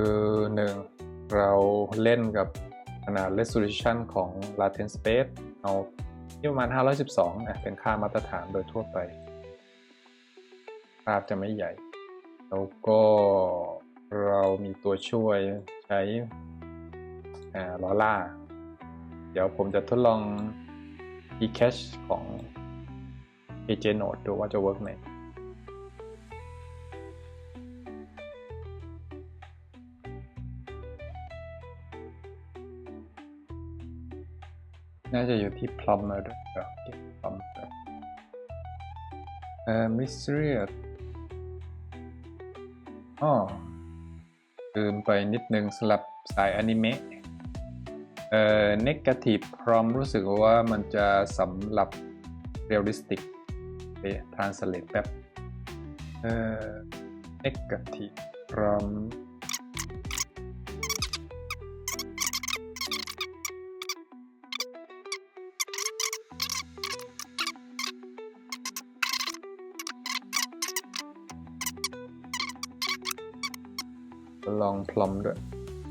1เราเล่นกับขนาด resolution ของ latent space เอาที่ประมาณ512เป็นค่ามาตรฐานโดยทั่วไปภาพจะไม่ใหญ่แล้วก็เรามีตัวช่วยใช้LoRa เดี๋ยวผมจะทดลอง Tcache ของ AJ Node ดูว่าจะเวิร์กไหมน่าจะอยู่ที่ Plum แล้วด้วยเดี๋ยวเก็บ Plum ครับMysterious ลืมไปนิดนึงสลับสายอนิเมะNegative Prompt รู้สึกว่ามันจะสำหรับ Realistic ไป Translate แป๊บNegative Prompt ลองพลอมด้วย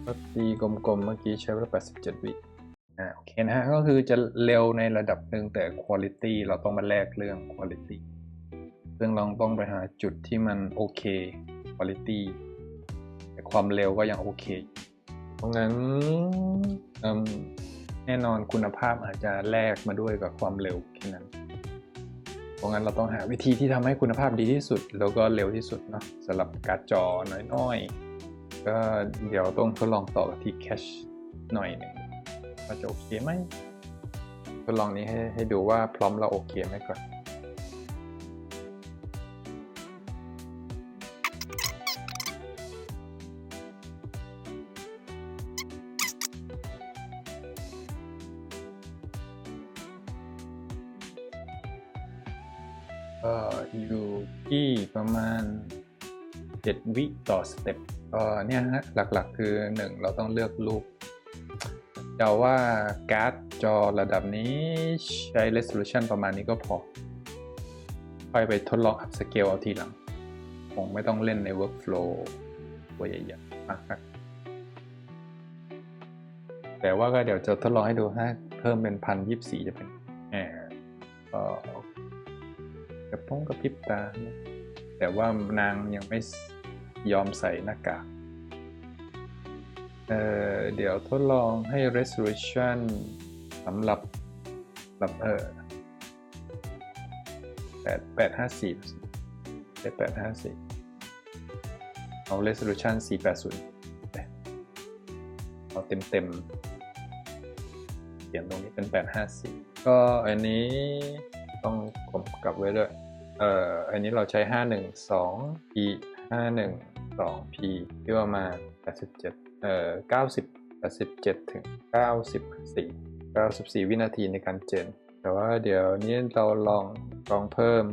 ก็ตีกลมๆเมื่อกี้ใช้เวลา87 วิ โอเคนะฮะก็คือจะเร็วในระดับหนึ่งแต่ quality เราต้องมาแลกเรื่อง quality ซึ่งเราต้องไปหาจุดที่มันโอเค quality แต่ความเร็วก็ยังโอเคเพราะงั้นแน่นอนคุณภาพอาจจะแลกมาด้วยกับความเร็วแค่นั้นเพราะงั้นเราต้องหาวิธีที่ทำให้คุณภาพดีที่สุดแล้วก็เร็วที่สุดเนาะสำหรับการ์ดจอน้อยๆก็เดี๋ยวต้องทดลองต่อกับที่แคชหน่อยหนึ่งว่าจะโอเคไหมทดลองนี้ให้ดูว่าพร้อมเราโอเคไหมก่อนก็อยู่ที่ประมาณ7 วิต่อสเต็ปก็เนี่ยฮะหลักๆคือ1เราต้องเลือกรูปเดาว่าการ์ดจอระดับนี้ใช้ resolution ประมาณนี้ก็พอค่อยไปทดลอง up scale เอาทีหลังคงไม่ต้องเล่นใน workflow ตัวใหญ่ๆมากครับแต่ว่าก็เดี๋ยวจะทดลองให้ดูถ้าเพิ่มเป็น1024จะเป็นก็กระพริบตาแต่ว่านางยังไม่ยอมใส่หน้ากากเดี๋ยวทดลองให้ resolution สำหรับ854ได้854เอา resolution 480เอาเต็มเขียนตรงนี้เป็น854ก็อันนี้ต้องกำกับไว้ด้วยอันนี้เราใช้ 512p 512p ที่ประมาณ87ถึง94วินาทีในการเจนแต่ว่าเดี๋ยวนี้เราลองเพิ่ม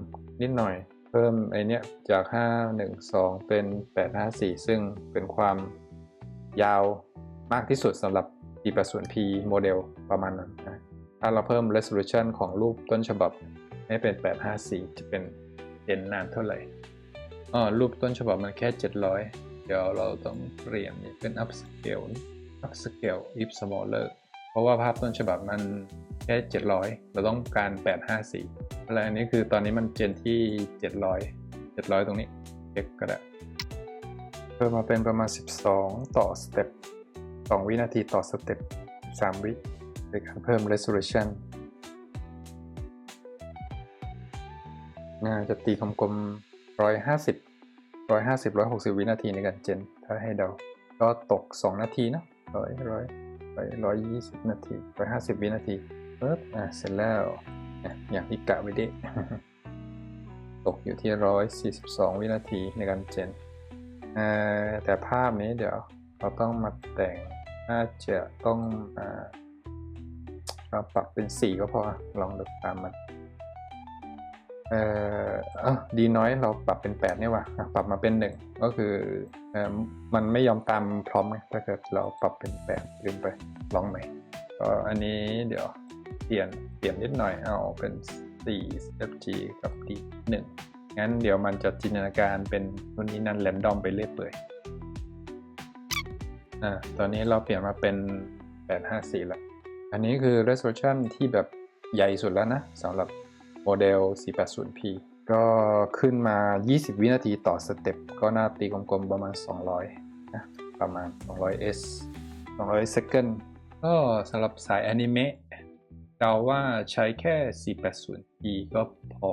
นิดหน่อยเพิ่มไอเนี้ยจาก512เป็น854ซึ่งเป็นความยาวมากที่สุดสำหรับ 480p โมเดลประมาณนั้นนะถ้าเราเพิ่ม resolution ของรูปต้นฉบับให้เป็น854จะเป็นเจนนานเท่าไหร่รูปต้นฉบับมันแค่700เดี๋ยวเราต้องเปลี่ยนเป็น upscale if smaller เพราะว่าภาพต้นฉบับมันแค่700เราต้องการ854อะไรอันนี้คือตอนนี้มันเจนที่700ตรงนี้เช็คก็ได้เพิ่มมาเป็นประมาณ12ต่อสเต็ป2 วินาทีต่อสเต็ป3 วิโดยการเพิ่ม resolution จะตีกลมๆ150 160 วินาทีในการเจนถ้าให้เดาก็ตก2 นาทีเนาะ120 นาที150 วินาทีปึ๊บเสร็จแล้วอย่างที่กะไว้ดิ ตกอยู่ที่142 วินาทีในการเจนแต่ภาพนี้เดี๋ยวเราต้องมาแต่งน่าจะต้องเราปรับเป็น4ก็พอลองดูตามมันดีน้อยเราปรับเป็น8นี่ว่ะปรับมาเป็น1ก็คือมันไม่ยอมตามพร้อมถ้าเกิดเราปรับเป็น8ลืมไปลองใหม่ก็อันนี้เดี๋ยวเปลี่ยนนิดหน่อยเอาเป็น4 fg กับ d 1งั้นเดี๋ยวมันจะจินตนาการเป็นนู่นนี่นั่นแรนดอมไปเรื่อยเปื่อยตอนนี้เราเปลี่ยนมาเป็น854แล้วอันนี้คือ resolution ที่แบบใหญ่สุดแล้วนะสำหรับโมเดล 480p ก็ขึ้นมา20 วินาทีต่อสเต็ปก็น่าตีกลมๆประมาณ200นะประมาณ200s 200 second ก็สำหรับสายอนิเมะเดาว่าใช้แค่ 480p ก็พอ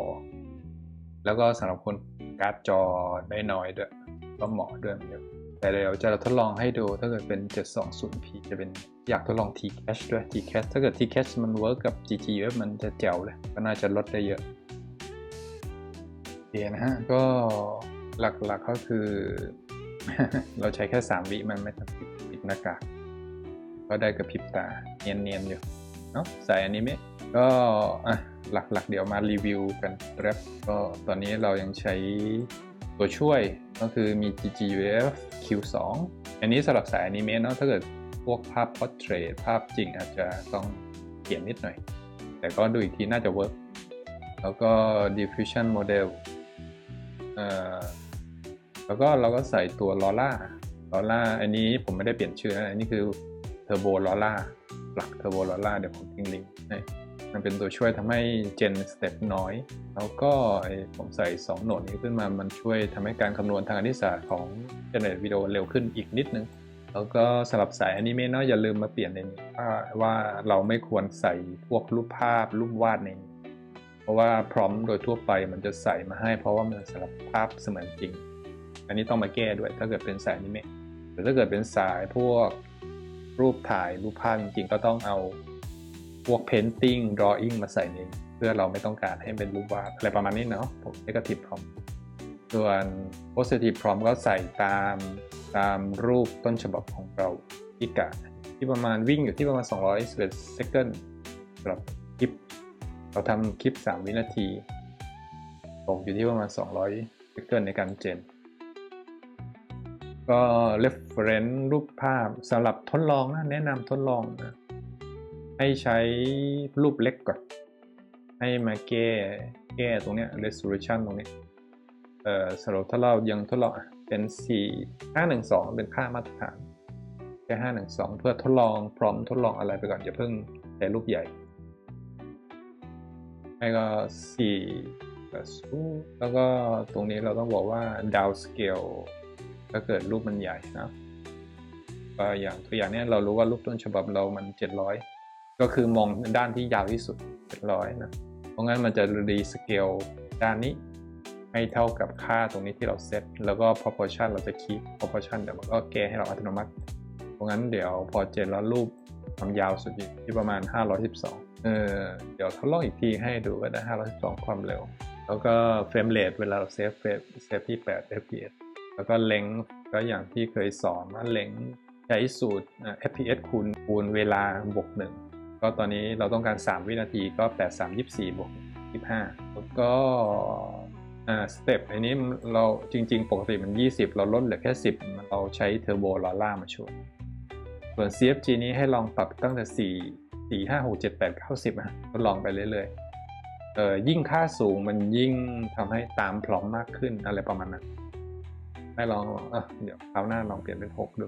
แล้วก็สำหรับคนการ์ดจอได้น้อยด้วยก็เหมาะด้วยเดียวแต่เดี๋ยวจะทดลองให้ดูถ้าเกิดเป็น 720p จะเป็นอยากทดลอง T-Cache ด้วย T-Cache ถ้าเกิด T-Cache มันเวิร์กกับ GTF มันจะแจ๋วเลยก็น่าจะลดได้เยอะโอเคนะฮะก็หลักๆก็คือ เราใช้แค่3 วิมันไม่ต้องปิดหน้ากากก็ได้กับพริบตาเนียนๆอยู่เนาะสายอนิเมะก็หลักๆเดี๋ยวมารีวิวกันแรปก็ตอนนี้เรายังใช้ตัวช่วยก็คือมี GGUF Q2 อันนี้สำหรับสายอนิเมะเนาะถ้าเกิดพวกภาพ portrait ภาพจริงอาจจะต้องเปลี่ยนนิดหน่อยแต่ก็ดูอีกทีน่าจะเวิร์กแล้วก็ diffusion model แล้วก็เราก็ใส่ตัวลอร่าอันนี้ผมไม่ได้เปลี่ยนชื่อนะอันนี้คือ turbo lora ปลั๊กเทอร์โบลอร่าเดี๋ยวผมทิ้งลิงก์ให้มันเป็นตัวช่วยทำให้เจนสเต็ปน้อย แล้วก็ผมใส่2โหนดนี้ขึ้นมามันช่วยทำให้การคำนวณทางคณิตศาสตร์ของเจเนเรตวิดีโอเร็วขึ้นอีกนิดนึงแล้วก็สำหรับสายอนิเมะเนาะอย่าลืมมาเปลี่ยนในนี้ว่าเราไม่ควรใส่พวกรูปภาพรูปวาดในนี้เพราะว่าพร้อมโดยทั่วไปมันจะใส่มาให้เพราะว่ามันสำหรับภาพเสมือนจริงอันนี้ต้องมาแก้ด้วยถ้าเกิดเป็นสายอนิเมะหรือถ้าเกิดเป็นสายพวกรูปถ่ายรูปภาพจริงๆก็ต้องเอาพวก painting drawing มาใส่ในเพื่อเราไม่ต้องการให้เป็นรูปวาดอะไรประมาณนี้เนาะผม negative prompt ส่วน positive prompt ก็ใส่ตามรูปต้นฉบับของเราที่กะที่ประมาณวิ่งอยู่ที่ประมาณ211 second สำหรับคลิปเราทำคลิป3 วินาทีตกอยู่ที่ประมาณ200 second ในการเจนก็ reference รูปภาพสำหรับทดลองนะแนะนำทดลองนะให้ใช้รูปเล็กก่อนให้มาแก้ตรงเนี้ย resolution ตรงนี้สำหรับถ้าเรายังทดลองเป็น512เป็นค่ามาตรฐานแค่512เพื่อทดลองพร้อมทดลองอะไรไปก่อนอย่าเพิ่งใช้รูปใหญ่ให้ก็4แล้วก็ตรงนี้เราต้องบอกว่า down scale ถ้าเกิดรูปมันใหญ่นะก็อย่างตัวอย่างนี้เรารู้ว่ารูปต้นฉบับเรามัน700ก็คือมองด้านที่ยาวที่สุด700นะเพราะงั้นมันจะรีสเกลด้านนี้ให้เท่ากับค่าตรงนี้ที่เราเซตแล้วก็ proportion เราจะ keep proportion เดี๋ยวมันก็แก้ให้เราอัตโนมัติเพราะงั้นเดี๋ยวพอเจนแล้วรูปความยาวสุดอยู่ที่ประมาณ512เดี๋ยวทดลองอีกทีให้ดูก็ได้512ความเร็วแล้วก็เฟรมเรทเวลาเราเซฟที่8 fps แล้วก็เลงส์ก็อย่างที่เคยสอนว่าเลงส์ใช้สูตร fps คูณเวลาบวก1ก็ตอนนี้เราต้องการ3วินาทีก็8324บวก25แล้วก็สเต็ปอันนี้เราจริงๆปกติมัน20เราลดเหลือแค่10เราใช้เทอร์โบลอร่ามาช่วยส่วน CFG นี้ให้ลองปรับตั้งแต่4 5 6 7 8 9 10ทดลองไปเรื่อยๆยิ่งค่าสูงมันยิ่งทำให้ตามพร้อมมากขึ้นอะไรประมาณนั้นให้ลองเดี๋ยวคราวหน้าลองเปลี่ยนเป็น6ดู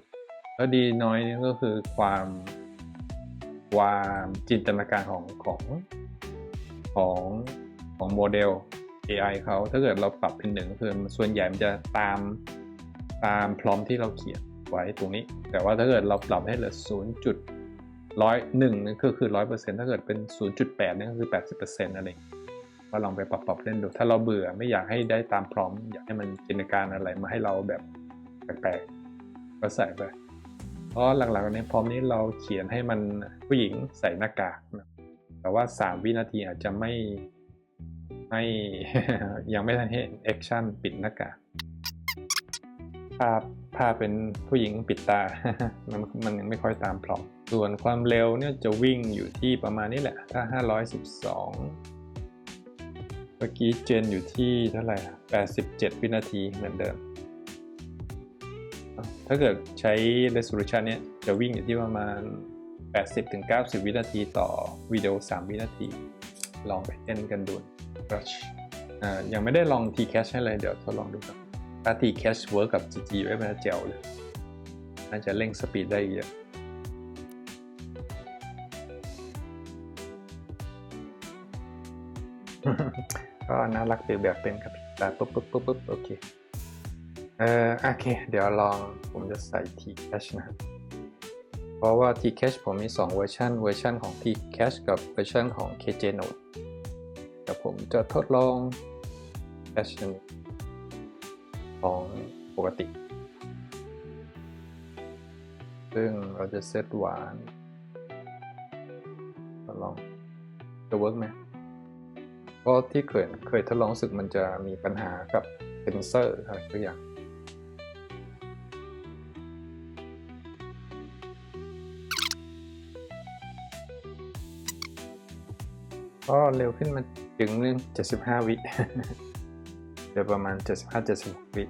แล้วดีน้อยนี่ก็คือความจินตนาการของโมเดล AI เขาถ้าเกิดเราปรับเป็น1ก็คือส่วนใหญ่มันจะตามพร้อมที่เราเขียนไว้ตรงนี้แต่ว่าถ้าเกิดเราปรับให้เหลือ0.101นั่นคือ 100% ถ้าเกิดเป็น 0.8 นั่นก็คือ 80% อะไรก็ลองไปปรับเล่นดูถ้าเราเบื่อไม่อยากให้ได้ตามพร้อมอยากให้มันจินตนาการอะไรมาให้เราแบบแปลกๆก็ใส่ไปเพราะหลักๆในพร้อมนี้เราเขียนให้มันผู้หญิงใส่หน้ากากนะแต่ว่า3วินาทีอาจจะไม่ ยังไม่ทันให้แอคชั่นปิดหน้ากากภาพเป็นผู้หญิงปิดตา มันยังไม่ค่อยตามพร้อมส่วนความเร็วเนี่ยจะวิ่งอยู่ที่ประมาณนี้แหละถ้า512เมื่อกี้เจนอยู่ที่เท่าไหร่87วินาทีเหมือนเดิมถ้าเกิดใช้ resolution เนี่ยจะวิ่งอยู่ที่ประมาณ 80-90 วินาทีต่อวิดีโอ3วินาทีลองไปเล่นกันดูยังไม่ได้ลอง Tcache ให้เลยเดี๋ยวทดลองดูครับถ้า Tcache เวิร์กกับ GG ไว้มันจะแจ๋วเลยน่าจะเร่งสปีดได้เยอะก็น่ารักเป็นแบบเป็นกับตาปุ๊บโอเคโอเคเดี๋ยวลองผมจะใส่ Tcache นะครับเพราะว่า Tcache ผมมี2เวอร์ชันของ Tcache กับเวอร์ชันของ KJNoteแต่ผมจะทดลองแคชของปกติซึ่งเราจะเซตหวานทดลองจะเวิร์กไหมเพราะที่เคยทดลองรู้สึกมันจะมีปัญหากับเซนเซอร์อะไรตัวอย่างก็เร็วขึ้นมาถึง75 วิเดี๋ยวประมาณ75-76 วิ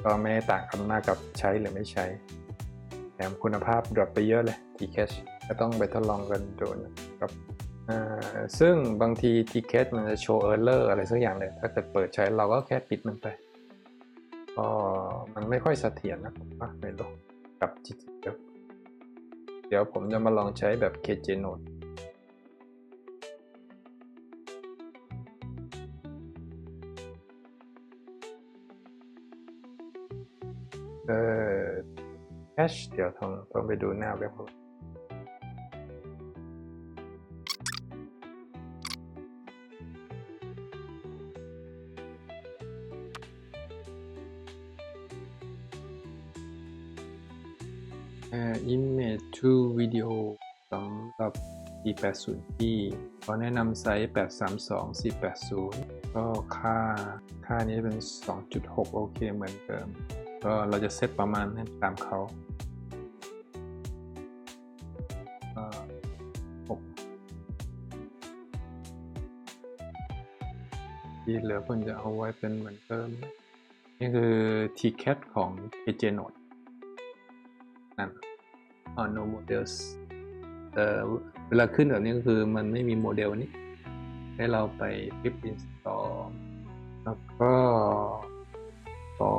ก็ไม่ได้ต่างกันมากกับใช้หรือไม่ใช้แถมคุณภาพดรอปไปเยอะเลย Tcache ก็ต้องไปทดลองกันดูนะครับซึ่งบางที Tcache มันจะโชว์ error อะไรสักอย่างเลยถ้าเกิดเปิดใช้เราก็แค่ปิดมันไปก็มันไม่ค่อยเสถียรนะผมว่าไม่รู้กับ GG เดี๋ยวผมจะมาลองใช้แบบ KJ Note Cache เดี๋ยวต้องไปดูหน้าเว็บImage to Video สำหรับ 480p ขอแนะนำไซส์ 832 480 ก็ค่านี้เป็น 2.6 โอเคเหมือนเดิมก็เราจะเซตประมาณนั้นตามเขาที่เหลือผมจะเอาไว้เป็นเหมือนเดิมนี่คือ TCAT ของ KJ Note นั่นno models เวลาขึ้นแบบนี้ก็คือมันไม่มีโมเดลนี้ให้เราไป pip install แล้วก็ต่อ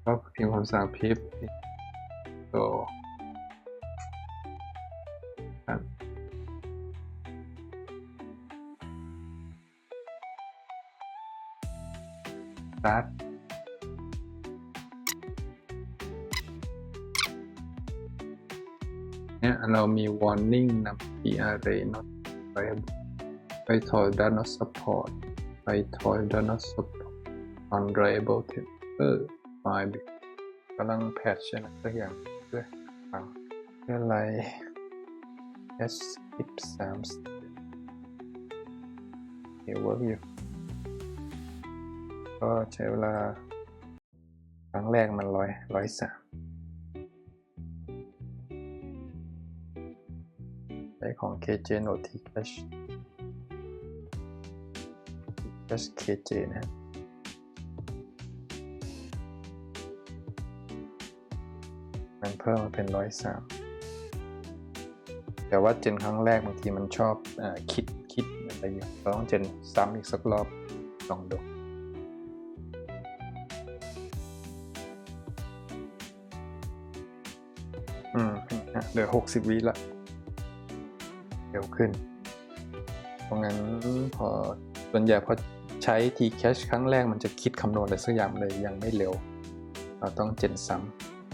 ก็เพียงคำสั่ง pip install สตาร์ทเนี่ยเรามี warning นำ PRA not reliable ไปถอย does not support ไปถอย does not support unreliable temper file กำลังแพทช์อะไรสักอย่างด้วยอะไร S13 เดี๋ยว work อยู่ก็ใช้เวลาครั้งแรกมัน103ใช้ของ KJ Note TCache KJ นะมันเพิ่มมาเป็น103แต่ว่าเจนครั้งแรกบางทีมันชอบคิดอะไรอยู่เราต้องเจนซ้ำอีกสักรอบลองดูเหลือ60 วิละเร็วขึ้นเพราะงั้นพอส่วนใหญ่พอใช้ TCache ครั้งแรกมันจะคิดคำนวณอะไรสักอย่างเลยยังไม่เร็วเราต้องเจนซ้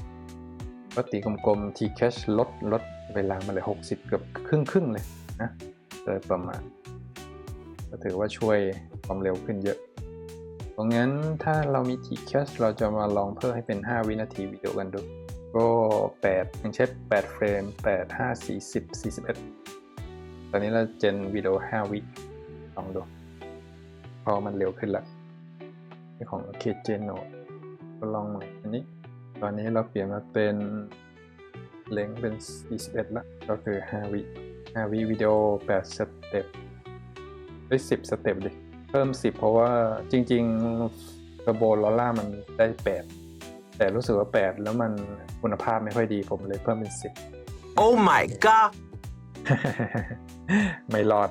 ำก็ตีกลมๆ TCache ลดเวลามาเลย60เกือบครึ่งเลยนะโดยประมาณก็ถือว่าช่วยความเร็วขึ้นเยอะเพราะงั้นถ้าเรามี TCache เราจะมาลองเพิ่มให้เป็น5 วินาทีวิดีโอกันดูก็อย่างเช่น8เฟรม8 5 40 41ตอนนี้เราเจนวิดีโอ5 วิลองดูพอมันเร็วขึ้นละนี่ของ KJ Note ก็ลองใหม่อันนี้ตอนนี้เราเปลี่ยนมาเป็นเล็งเป็น41ละก็คือ5 วิวิดีโอ8สเต็ปได้10สเต็ปดิเพิ่ม10เพราะว่าจริงๆ Turbo Aurora มันได้8แต่รู้สึกว่า8แล้วมันคุณภาพไม่ค่อยดีผมเลยเพิ่มเป็น10 Oh my god ไม่รอด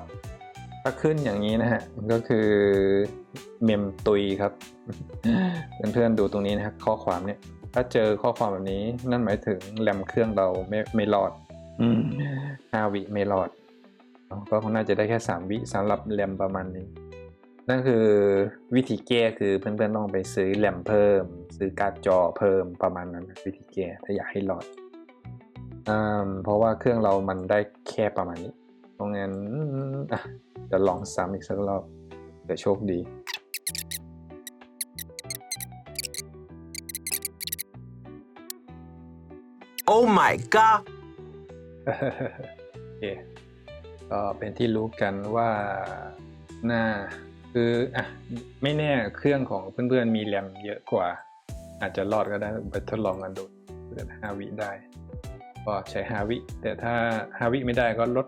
ถ้าขึ้นอย่างนี้นะฮะก็คือเมมตุยครับ เพื่อนๆดูตรงนี้นะครับข้อความเนี่ยถ้าเจอข้อความแบบนี้นั่นหมายถึงแรมเครื่องเราไม่รอด5 วิไม่รอดก็คงน่าจะได้แค่3 วิสำหรับแรมประมาณนี้นั่นคือวิธีแก้คือเพื่อนๆต้องไปซื้อแรมเพิ่มซื้อการ์ดจอเพิ่มประมาณนั้นวิธีแก้ถ้าอยากให้รอดเพราะว่าเครื่องเรามันได้แค่ประมาณนี้เพราะงั้นจะลองซ้ำอีกสักรอบแต่โชคดี Oh my god โอเคก็เป็นที่รู้กันว่าคือไม่แน่เครื่องของเพื่อนๆมีแรมเยอะกว่าอาจจะรอดก็ได้ไปทดลองกันดูเกิด5 วิได้ก็ใช้5 วิแต่ถ้า5 วิไม่ได้ก็ลด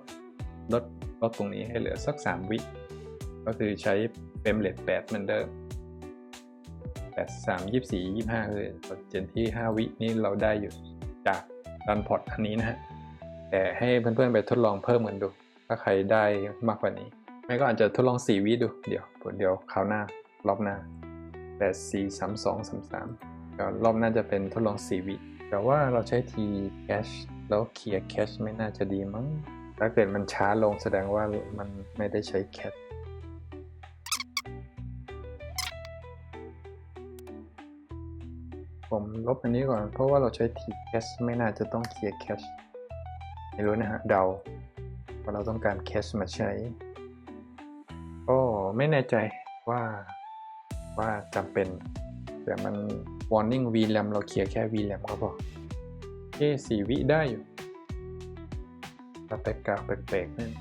ตรงนี้ให้เหลือสัก3 วิก็คือใช้เฟรมเรท8เหมือนเดิม8 3 24 25คือเจนที่5 วินี่เราได้อยู่จากดันพอร์ตอันนี้นะฮะแต่ให้เพื่อนๆไปทดลองเพิ่มกันดูถ้าใครได้มากกว่านี้ไม่ก็อาจจะทดลอง4 วิดูเดี๋ยวคราวหน้ารอบหน้า 843233ก็รอบน่าจะเป็นทดลอง4วิแต่ว่าเราใช้ T cache แล้วเคลียร์ cache ไม่น่าจะดีมั้งถ้าเกิดมันช้าลงแสดงว่ามันไม่ได้ใช้ cache ผมลบอันนี้ก่อนเพราะว่าเราใช้ T cache ไม่น่าจะต้องเคลียร์ cache ไม่รู้นะฮะเดาว่าเราต้องการ cache มาใช้ก็ไม่แน่ใจว่าจำเป็นแต่มัน warning VRAM เราเคลียร์แค่ VRAM ก็พอ4 วิได้อยู่ถ้าแปลกๆนั่น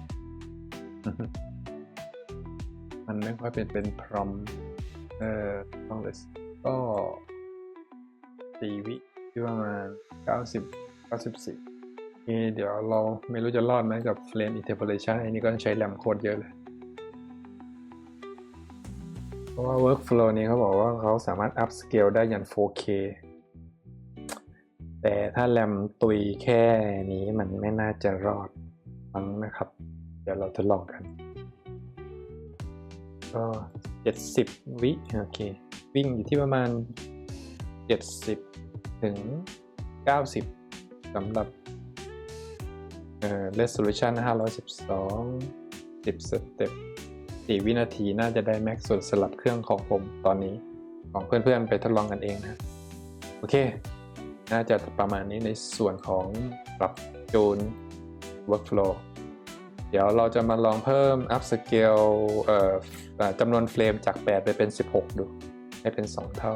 มันไม่ค่อยเป็นพรอมต้องเลยก็4 วิที่ประมาณ94เดี๋ยวเราไม่รู้จะรอดไหมกับ Frame Interpolation อันนี้ก็ใช้แรมโคตรเยอะเลยเพราะว่า workflow นี้เขาบอกว่าเขาสามารถ upscale ได้ยัน 4K แต่ถ้าแรมตุยแค่นี้มันไม่น่าจะรอดมั้งนะครับเดี๋ยวเราทดลองกันก็70 วิโอเควิ่งอยู่ที่ประมาณ70ถึง90สำหรับresolution 512 10 สเต็ป4 วินาทีน่าจะได้แม็กส่วนสลับเครื่องของผมตอนนี้ของเพื่อนๆไปทดลองกันเองนะโอเคน่าจะประมาณนี้ในส่วนของปรับจูน workflow เดี๋ยวเราจะมาลองเพิ่ม upscale จำนวนเฟรมจาก8ไปเป็น16ดูให้เป็น2เท่า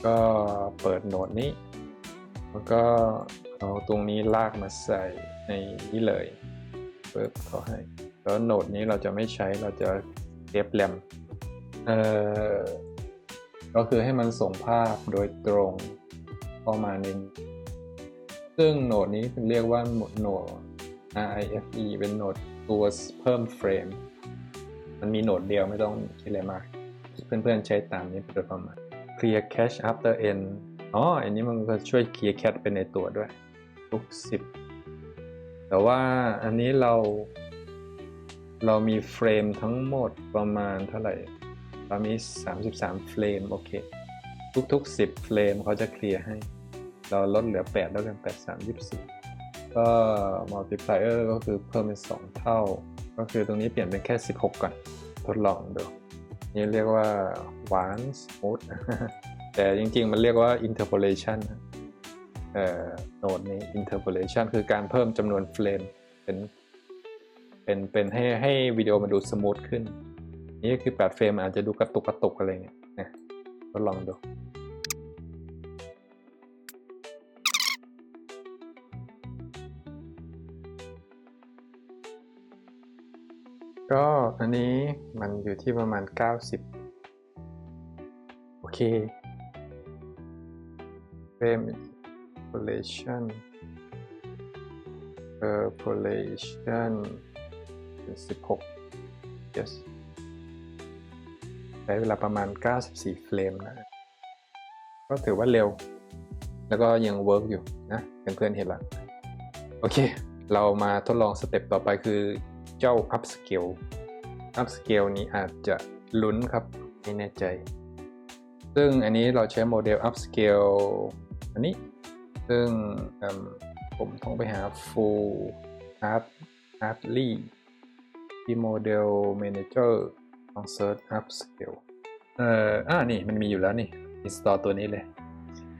ก็เปิดโหนดนี้แล้วก็เอาตรงนี้ลากมาใส่ในนี้เลยเปิดเขาให้แล้วโหนดนี้เราจะไม่ใช้เราจะเก็บแรมก็คือให้มันส่งภาพโดยตรงเข้ามาในซึ่งโหนดนี้เรียกว่าโหนด RIFE เป็นโหนดตัวเพิ่มเฟรมมันมีโหนดเดียวไม่ต้องคิดอะไรมากเพื่อนๆใช้ตามนี้โดยประมาณ clear cache after n อันนี้มันก็ช่วย clear cache เป็นในตัวด้วยทุก10แต่ว่าอันนี้เรามีเฟรมทั้งหมดประมาณเท่าไหร่เรามี33เฟรมโอเคทุกๆ10เฟรมเขาจะเคลียร์ให้เราลดเหลือ8แล้วกัน8 3 24ก็ multiplier ก็คือเพิ่มเป็น2เท่าก็คือตรงนี้เปลี่ยนเป็นแค่16ก่อนทดลองดูนี่เรียกว่า one smooth แต่จริงๆมันเรียกว่า interpolation โหนดนี้ interpolation คือการเพิ่มจำนวนเฟรมเป็นให้วิดีโอมันดูสมูทขึ้นนี่คือ8เฟรมอาจจะดูกระตุกอะไรเงี้ยนะทดลองดูก็อันนี้มันอยู่ที่ประมาณ90โอเค frame interpolation เป็น16 yes ใช้เวลาประมาณ94เฟรมนะก็ถือว่าเร็วแล้วก็ยังเวิร์กอยู่นะเพื่อนๆเห็นแล้วโอเคเรามาทดลองสเต็ปต่อไปคือเจ้า upscale นี้อาจจะลุ้นครับไม่แน่ใจซึ่งอันนี้เราใช้โมเดล upscale อันนี้ซึ่งผมต้องไปหา full hardly ที่โมเดล manager ลอง search upscale นี่มันมีอยู่แล้วนี่ install ตัวนี้เลย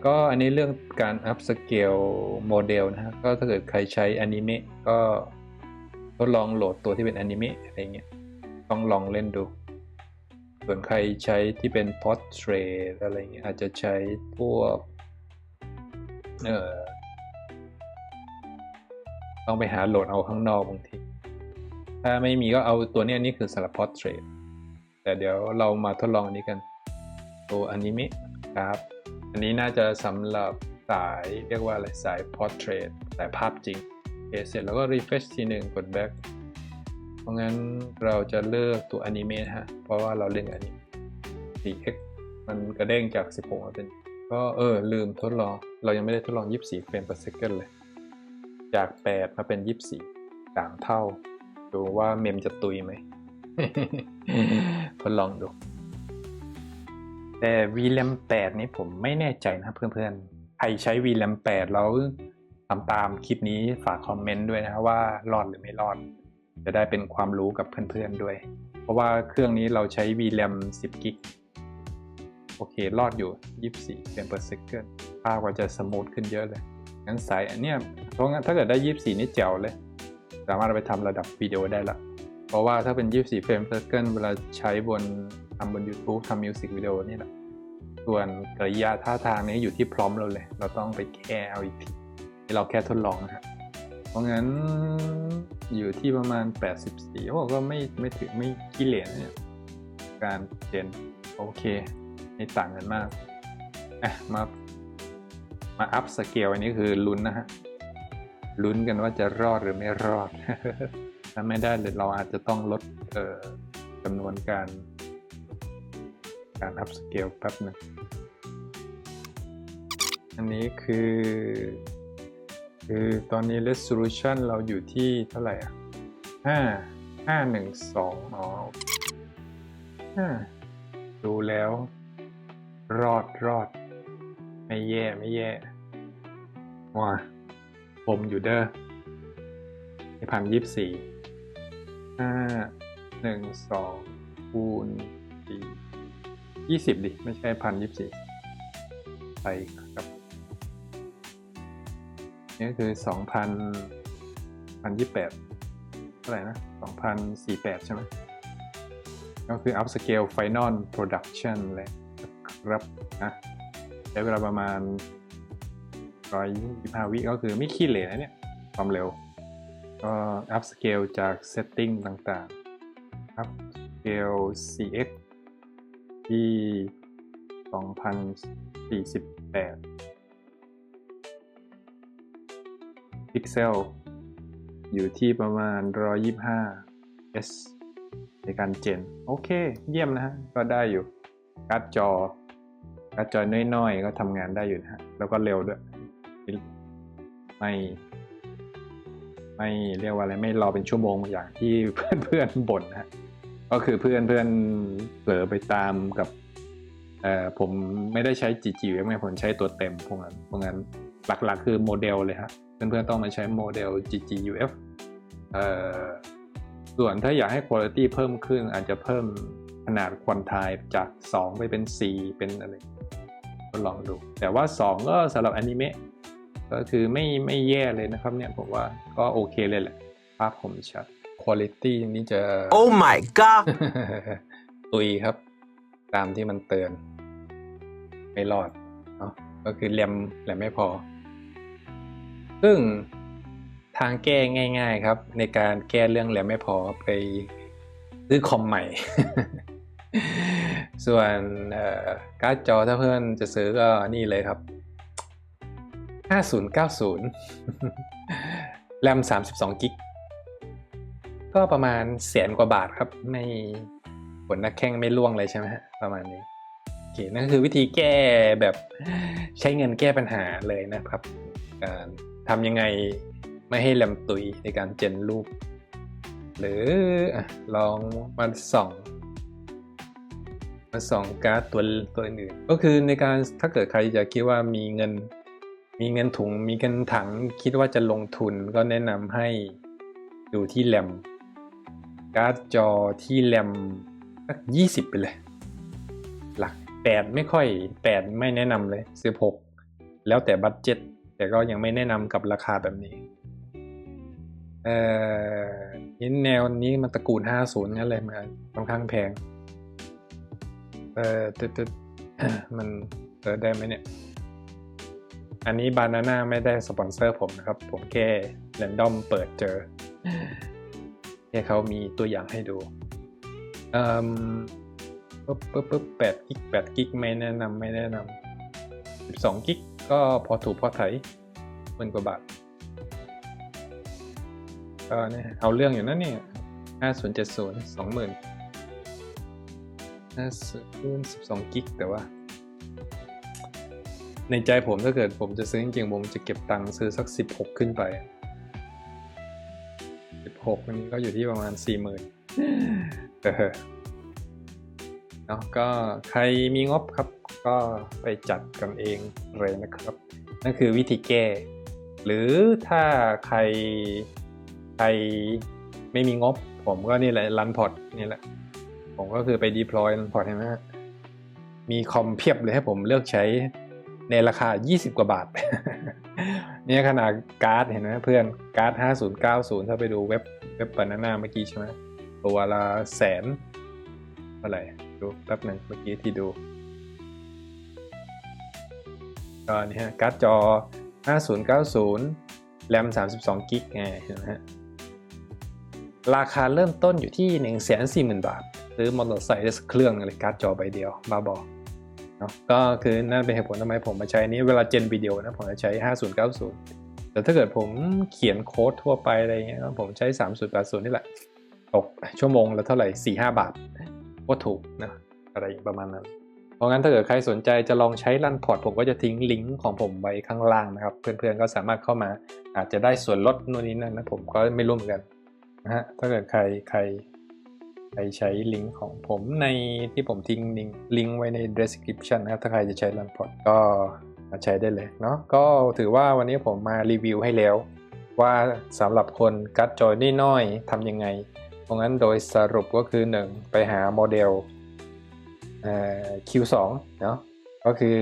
ก็อันนี้เรื่องการ upscale โมเดลนะฮะก็ถ้าเกิดใครใช้ anime ก็ทดลองโหลดตัวที่เป็น anime อะไรเงี้ยต้องลองเล่นดูส่วนใครใช้ที่เป็น portrait อะไรเงี้ยอาจจะใช้พวกต้องไปหาโหลดเอาข้างนอกบางทีถ้าไม่มีก็เอาตัวนี้อันนี้คือสำหรับ portrait แต่เดี๋ยวเรามาทดลองอันนี้กันตัว anime ครับอันนี้น่าจะสำหรับสายเรียกว่าอะไรสาย portrait สายภาพจริงเสร็จแล้วก็ refresh ทีหนึ่งกด back เพราะงั้นเราจะเลือกตัว anime ฮะเพราะว่าเราเล่นอันนี้ 4x มันกระเด้งจาก16มาเป็นก็ลืมทดลองเรายังไม่ได้ทดลอง24เฟรมต่อ second เลยจาก8มาเป็น24 3เท่าดูว่าเมมจะตุยไหม ทดลองดู แต่ VRAM 8นี้ผมไม่แน่ใจนะเพื่อนๆใครใช้ VRAM 8แล้วทำตามคลิปนี้ฝากคอมเมนต์ด้วยนะว่ารอดหรือไม่รอดจะได้เป็นความรู้กับเพื่อนๆด้วยเพราะว่าเครื่องนี้เราใช้ VRAM 10 กิกโอเครอดอยู่24 เฟรม per second ภาพก็จะสมูทขึ้นเยอะเลยงั้นสายอันเนี้ยเพราะงั้นถ้าเกิดได้24นี่แจ๋วเลยสามารถเอาไปทำระดับวิดีโอได้ละเพราะว่าถ้าเป็น24 เฟรม per second เวลาใช้ทำบน YouTube ทำมิวสิกวิดีโอนี่แหละส่วนกริยาท่าทางนี้อยู่ที่พร้อมเราเลยเราต้องไปแก้เอาอีกทีที่เราแค่ทดลองนะครับเพราะงั้นอยู่ที่ประมาณ84โอ้ก็ไม่ถึงไม่ขี้เหร่เนี่ยการเจนโอเคไม่ต่างกันมากมาอัพสเกลอันนี้คือลุ้นนะฮะลุ้นกันว่าจะรอดหรือไม่รอด ถ้าไม่ได้เราอาจจะต้องลดจำนวนการอัพสเกลแป๊บนึงอันนี้คือตอนนี้ resolution เราอยู่ที่เท่าไหร่อ่ะ512ดูแล้วรอดไม่แย่ว้าผมอยู่เด้อ1,024 คูณ20ดิไม่ใช่1,024ไปครับนี่คือ2028เท่าไหร่นะ2048ใช่ไหมก็คือ up scale final production เลยครับนะใช้เวลาประมาณ125 วิก็คือไม่ขี้เหร่นะเนี่ยความเร็วก็ up scale จาก setting ต่างๆ up scale CX ที่2048พิกเซลอยู่ที่ประมาณ125 S ในการเจนโอเคเยี่ยมนะฮะก็ได้อยู่การ์ดจอน้อยๆก็ทำงานได้อยู่นะฮะแล้วก็เร็วด้วยไม่เรียกว่าอะไรไม่รอเป็นชั่วโมงอย่างที่เพื่อนบ่นนะฮะก็คือเพื่อนเผลอไปตามกับผมไม่ได้ใช้ GGUF ไงผมใช้ตัวเต็มพวกนั้นหลักๆคือโมเดลเลยฮะเพื่อนๆต้องมาใช้โมเดล GGUF ส่วนถ้าอยากให้ quality เพิ่มขึ้นอาจจะเพิ่มขนาดควอนไทม์จาก2ไปเป็น4เป็นอะไรก็ลองดูแต่ว่า2ก็สำหรับอนิเมะก็คือไม่แย่เลยนะครับเนี่ยผมว่าก็โอเคเลยแหละภาพคมชัด quality นี้จะ Oh my god ตุยครับตามที่มันเตือนไม่รอดเนาะก็คือแรมไม่พอซึ่งทางแก้ง่ายๆครับในการแก้เรื่องแรมไม่พอไปซื้อคอมใหม่ ส่วนการ์ดจอถ้าเพื่อนจะซื้อก็นี่เลยครับ5090 แรม32 กิกก็ประมาณ100,000 กว่าบาทครับไม่ผลนักแข้งไม่ล่วงเลยใช่ไหมฮะประมาณนี้โอเคนั่นคือวิธีแก้แบบใช้เงินแก้ปัญหาเลยนะครับการทำยังไงไม่ให้แรมตุยในการเจนรูปหรือลองมาส่องการ์ดตัวอื่นก็คือในการถ้าเกิดใครจะคิดว่ามีเงินถุงมีเงินถังคิดว่าจะลงทุนก็แนะนำให้ดูที่แรมการ์ดจอที่แรมสัก20ไปเลยหลัก8ไม่แนะนำเลย16แล้วแต่บัดเจ็ตแต่ก็ยังไม่แนะนำกับราคาแบบนี้แนวนี้มันตระกูล50งั้นเลยมันค่อนข้างแพงมันได้ไหมเนี่ยอันนี้บานาน่าไม่ได้สปอนเซอร์ผมนะครับผมแค่แรนดอมเปิดเจอแค่เขามีตัวอย่างให้ดู8 กิกไม่แนะนำ12 กิกก็พอถูกพอไถ10,000 กว่าบาทก็เนี่ยเอาเรื่องอยู่นะเนี่ย5070 20,000 12 กิกแต่ว่าในใจผมถ้าเกิดผมจะซื้อจริงๆผมจะเก็บตังค์ซื้อสัก16ขึ้นไป16นี่ก็อยู่ที่ประมาณ 40,000 เนาะก็ใครมีงบครับก็ไปจัดกันเองเลยนะครับนั่นคือวิธีแก้หรือถ้าใครไม่มีงบผมก็นี่แหละรันพอร์ตนี่แหละผมก็คือไป deploy รันพอร์ตใช่ไหมมีคอมเพียบเลยให้ผมเลือกใช้ในราคา20 กว่าบาท เนี่ยขนาดการ์ดเห็นไหมเพื่อนการ์ด5090ถ้าไปดูเว็บ Banana เมื่อกี้ใช่ไหมตัวละ100,000เท่าไหร่ดูแป๊บหนึ่งเมื่อกี้ที่ดูก็นี่ฮะการ์ดจอ5090 แรม32 กิกไงเห็นไหมฮะราคาเริ่มต้นอยู่ที่ 140,000 บาทซื้อมอเตอร์ไซค์ได้สักเครื่องเลยการ์ดจอใบเดียวบ้าบอเนาะก็คือนั่นเป็นเหตุผลทำไมผมมาใช้นี้เวลาเจนวิดีโอนะผมจะใช้5090แต่ถ้าเกิดผมเขียนโค้ดทั่วไปอะไรเงี้ยผมใช้3080นี่แหละตกชั่วโมงละเท่าไหร่ 4-5 บาทก็ถูกนะอะไรประมาณนั้นเพราะงั้นถ้าเกิดใครสนใจจะลองใช้รันพอร์ตผมก็จะทิ้งลิงก์ของผมไว้ข้างล่างนะครับเพื่อนๆก็สามารถเข้ามาอาจจะได้ส่วนลดนู่นนี่นั่นนะผมก็ไม่รู้เหมือนกันนะฮะถ้าเกิดใครใช้ลิงก์ของผมในที่ผมทิ้งลิงก์ไว้ใน description นะครับถ้าใครจะใช้รันพอร์ตก็มาใช้ได้เลยเนาะก็ถือว่าวันนี้ผมมารีวิวให้แล้วว่าสำหรับคนการ์ดจอน้อยๆทำยังไงเพราะงั้นโดยสรุปก็คือ1ไปหาโมเดลQ2 เนาะก็คือ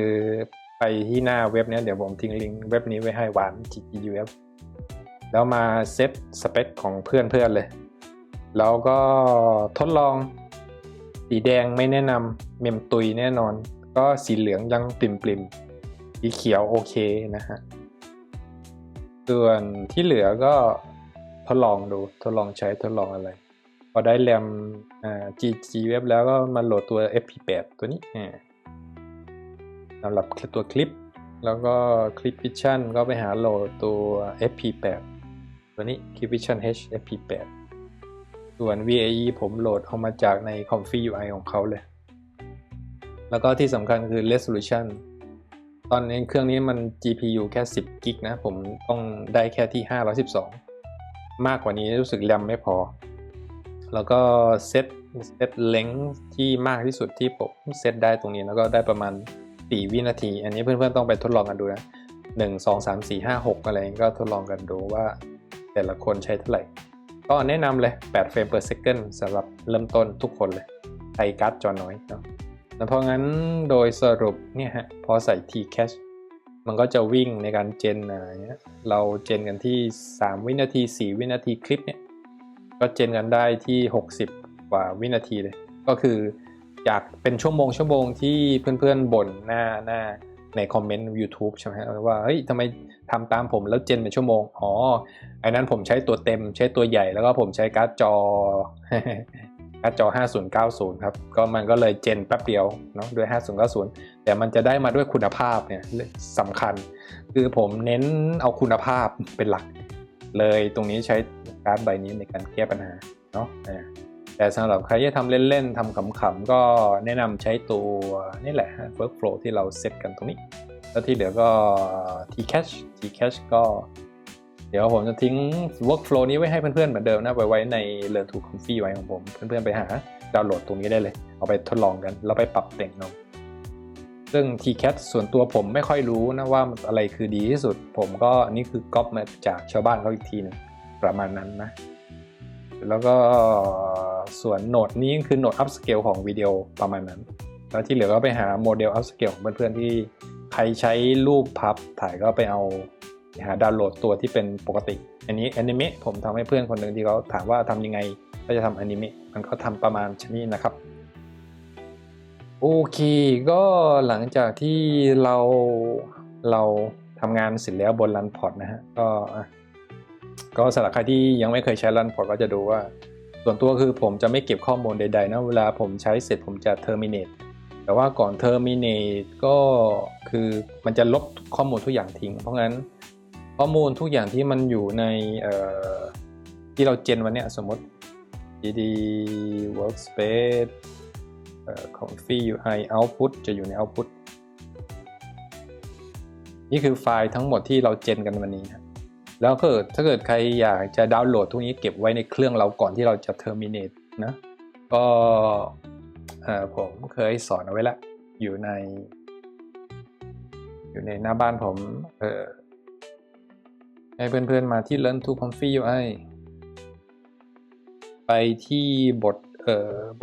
ไปที่หน้าเว็บนี้เดี๋ยวผมทิ้งลิงก์เว็บนี้ไว้ให้หวาน GGUF แล้วมาเซตสเปคของเพื่อนเลยแล้วก็ทดลองสีแดงไม่แนะนำเมมตุยแน่นอนก็สีเหลืองยังปริมสีเขียวโอเคนะฮะส่วนที่เหลือก็ทดลองดูทดลองใช้ทดลองอะไรพอได้แรมGGWeb แล้วก็มาโหลดตัว FP8 ตัวนี้สำหรับตัวคลิปแล้วก็ Clip Vision ก็ไปหาโหลดตัว FP8 ตัวนี้ Clip Vision H FP8 ส่วน VAE ผมโหลดเอามาจากใน Comfy UI ของเขาเลยแล้วก็ที่สำคัญคือ Resolution ตอนนี้เครื่องนี้มัน GPU แค่10 กิกนะผมต้องได้แค่ที่512มากกว่านี้รู้สึกแรมไม่พอแล้วก็เซตเลงส์ที่มากที่สุดที่ผมเซตได้ตรงนี้แล้วก็ได้ประมาณ4 วินาทีอันนี้เพื่อนๆต้องไปทดลองกันดูนะ1 2 3 4 5 6อะไรก็ทดลองกันดูว่าแต่ละคนใช้เท่าไหร่ก็แนะนำเลย8 เฟรม per second สำหรับเริ่มต้นทุกคนเลยใช้การ์ดจอน้อยเนาะแล้วเพราะงั้นโดยสรุปเนี่ยฮะพอใส่ T-Cache มันก็จะวิ่งในการเจนอะไรเงี้ยเราเจนกันที่3 วินาที4 วินาทีคลิปเนี่ยก็เจนกันได้ที่60 กว่าวินาทีเลยก็คือจากเป็นชั่วโมงที่เพื่อนๆบ่นหน้าในคอมเมนต์ YouTube ใช่ไหมว่าเฮ้ยทำไมทำตามผมแล้วเจนเป็นชั่วโมงอ๋อไอ้นั้นผมใช้ตัวเต็มใช้ตัวใหญ่แล้วก็ผมใช้การ์ดจอ การ์ดจอ5090ครับก็มันก็เลยเจนแป๊บเดียวเนาะด้วย5090แต่มันจะได้มาด้วยคุณภาพเนี่ยสำคัญคือผมเน้นเอาคุณภาพเป็นหลักเลยตรงนี้ใช้การ์ดใบนี้ในการแก้ปัญหาเนาะแต่สำหรับใครที่ทำเล่นๆทำขำๆก็แนะนำใช้ตัวนี่แหละ workflow ที่เราเซตกันตรงนี้แล้วที่เหลือก็ Tcache ก็เดี๋ยวผมจะทิ้ง workflow นี้ไว้ให้เพื่อนๆเหมือนเดิมนะไว้ใน Learn to Comfy ไว้ของผมเพื่อนๆไปหาดาวน์โหลดตรงนี้ได้เลยเอาไปทดลองกันแล้วไปปรับแต่งเอาซึ่ง Tcache ส่วนตัวผมไม่ค่อยรู้นะว่าอะไรคือดีที่สุดผมก็นี่คือก๊อปมาจากชาวบ้านเขาอีกทีนึงประมาณนั้นนะแล้วก็ส่วนโหนดนี้คือโหนด upscale ของวิดีโอประมาณนั้นแล้วที่เหลือก็ไปหาโมเดล upscale ของเพื่อนๆที่ใครใช้รูปพับถ่ายก็ไปเอาหาดาวน์โหลดตัวที่เป็นปกติอันนี้อนิเมะผมทำให้เพื่อนคนหนึ่งที่เขาถามว่าทำยังไงก็จะทำอนิเมะมันก็ทำประมาณนี้นะครับโอเคก็หลังจากที่เราทำงานเสร็จแล้วบนรันพอร์ตนะฮะก็สำหรับใครที่ยังไม่เคยใช้รันพอร์ตก็จะดูว่าส่วนตัวคือผมจะไม่เก็บข้อมูลใดๆนะเวลาผมใช้เสร็จผมจะ terminate แต่ว่าก่อน terminate ก็คือมันจะลบข้อมูลทุกอย่างทิ้งเพราะงั้นข้อมูลทุกอย่างที่มันอยู่ในที่เราเจนวันนี้สมมติ GD workspace Comfy UI output จะอยู่ใน output นี่คือไฟล์ทั้งหมดที่เราเจนกันวันนี้แล้วก็ถ้าเกิดใครอยากจะดาวน์โหลดทุกนี้เก็บไว้ในเครื่องเราก่อนที่เราจะ terminate นะก็ ผมเคยสอนเอาไว้ละอยู่ในหน้าบ้านผมให้เพื่อนๆมาที่ Learn to Comfy UI ไปที่บ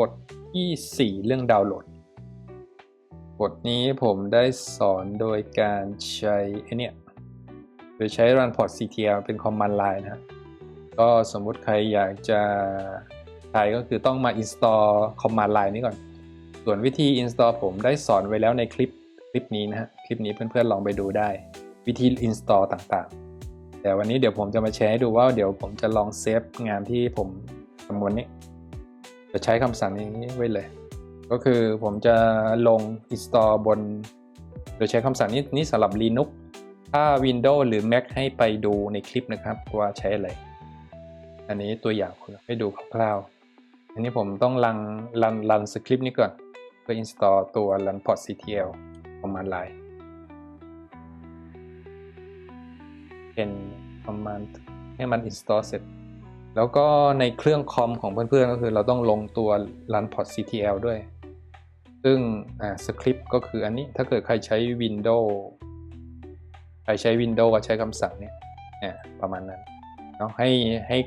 ทที่4เรื่องดาวน์โหลดบทนี้ผมได้สอนโดยการใช้โดยใช้ runport ctl เป็น command line นะก็สมมุติใครอยากจะใช้ก็คือต้องมา install command line นี้ก่อนส่วนวิธี install ผมได้สอนไว้แล้วในคลิปนี้นะฮะคลิปนี้เพื่อนๆลองไปดูได้วิธี install ต่างๆแต่วันนี้เดี๋ยวผมจะมาแชร์ให้ดูว่าเดี๋ยวผมจะลองเซฟงานที่ผมทำวันนี้จะใช้คำสั่งนี้ไว้เลยก็คือผมจะลง install โดยใช้คำสั่งนี้สำหรับ Linux ถ้า Windows หรือ Mac ให้ไปดูในคลิปนะครับว่าใช้อะไรอันนี้ตัวอย่างให้ดูคร่าวๆอันนี้ผมต้องรันสคริปต์นี้ก่อนเพื่อ install ตัว runport ctl command line เป็น command ให้มัน install เสร็จแล้วก็ในเครื่องคอมของเพื่อนๆก็คือเราต้องลงตัว runport ctl ด้วยซึ่งสคริปต์ก็คืออันนี้ถ้าเกิดใครใช้ Windows ก็ใช้คำสั่งนี้ประมาณนั้นเนาะให้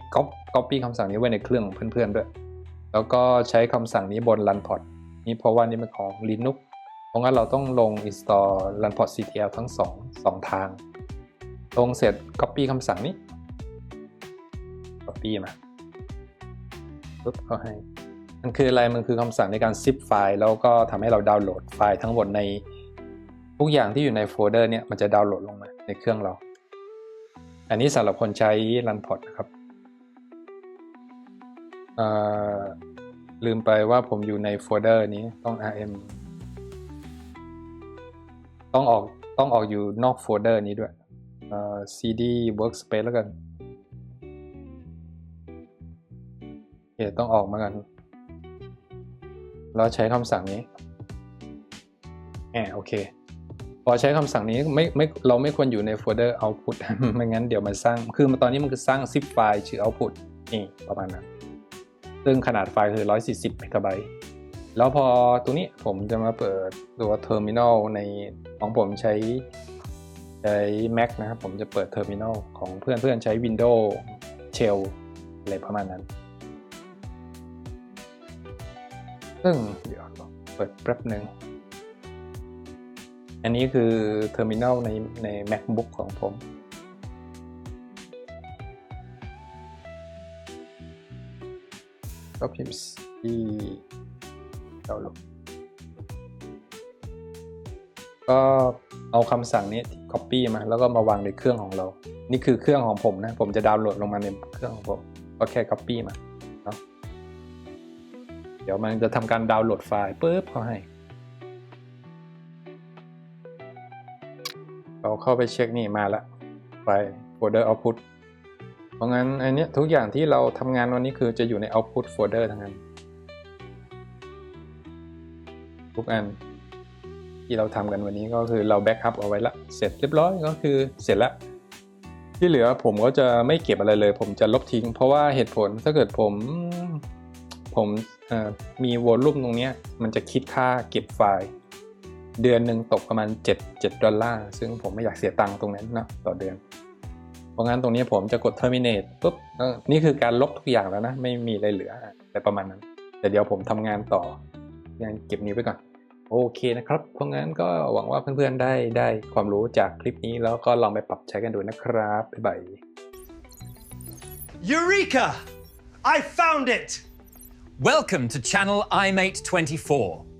copy คำสั่งนี้ไว้ในเครื่องของเพื่อนๆด้วยแล้วก็ใช้คำสั่งนี้บน runport นี่เพราะว่านี่เป็นของ Linux เพราะงั้นเราต้องลง install runport ctl ทั้งสองทางลงเสร็จ copy คำสั่งนี้ copy มาปุ๊บก็ให้มันคืออะไรมันคือคำสั่งในการ zip ไฟล์แล้วก็ทำให้เราดาวน์โหลดไฟล์ทั้งหมดในทุกอย่างที่อยู่ในโฟลเดอร์เนี่ยมันจะดาวน์โหลดลงมาในเครื่องเราอันนี้สำหรับคนใช้ runport นะครับลืมไปว่าผมอยู่ในโฟลเดอร์นี้ต้อง rm ต้องออกอยู่นอกโฟลเดอร์นี้ด้วยcd workspace แล้วกันต้องออกมากันแล้วใช้คำสั่งนี้โอเคพอใช้คำสั่งนี้เราไม่ควรอยู่ในโฟลเดอร์ output ไม่งั้นเดี๋ยวมันสร้างคือตอนนี้มันคือสร้าง zip ไฟล์ชื่อ output นี่ประมาณนั้นซึ่งขนาดไฟล์คือ140 เมกะไบต์แล้วพอตรงนี้ผมจะมาเปิดตัว terminal ในของผมใช้ Mac นะครับผมจะเปิด terminal ของเพื่อนใช้ Windows Shell อะไรประมาณนั้นซึ่งเดี๋ยวเปิดแป๊บหนึ่งอันนี้คือ terminal ใน MacBook ของผมก็พิมพ์ที่ดาวน์โหลดก็เอาคำสั่งนี้ copy มาแล้วก็มาวางในเครื่องของเรานี่คือเครื่องของผมนะผมจะดาวน์โหลดลงมาในเครื่องของผมก็แค่ copy มาเนาะเดี๋ยวมันจะทำการดาวน์โหลดไฟล์ปุ๊บเขาให้เราเข้าไปเช็คนี่มาละไฟล์ folder output เพราะงั้นอันนี้ทุกอย่างที่เราทำงานวันนี้คือจะอยู่ใน output folder ทั้งนั้นทุกอันที่เราทำกันวันนี้ก็คือเราแบ็กอัพเอาไว้ละเสร็จเรียบร้อยก็คือเสร็จละที่เหลือผมก็จะไม่เก็บอะไรเลยผมจะลบทิ้งเพราะว่าเหตุผลถ้าเกิดผมมีวอลลุ่มตรงนี้มันจะคิดค่าเก็บไฟล์เดือนหนึ่งตกประมาณ$7ซึ่งผมไม่อยากเสียตังค์ตรงนั้นนะต่อเดือนเพราะงั้นตรงนี้ผมจะกด terminate ปุ๊บนี่คือการลบทุกอย่างแล้วนะไม่มีอะไรเหลือแต่ประมาณนั้นแต่เดี๋ยวผมทำงานต่อยังเก็บนี้ไว้ก่อนโอเคนะครับเพราะงั้นก็หวังว่าเพื่อนๆได้ความรู้จากคลิปนี้แล้วก็ลองไปปรับใช้กันดูนะครับบ๊ายบาย Eureka! I found it! Welcome to channel iMate24.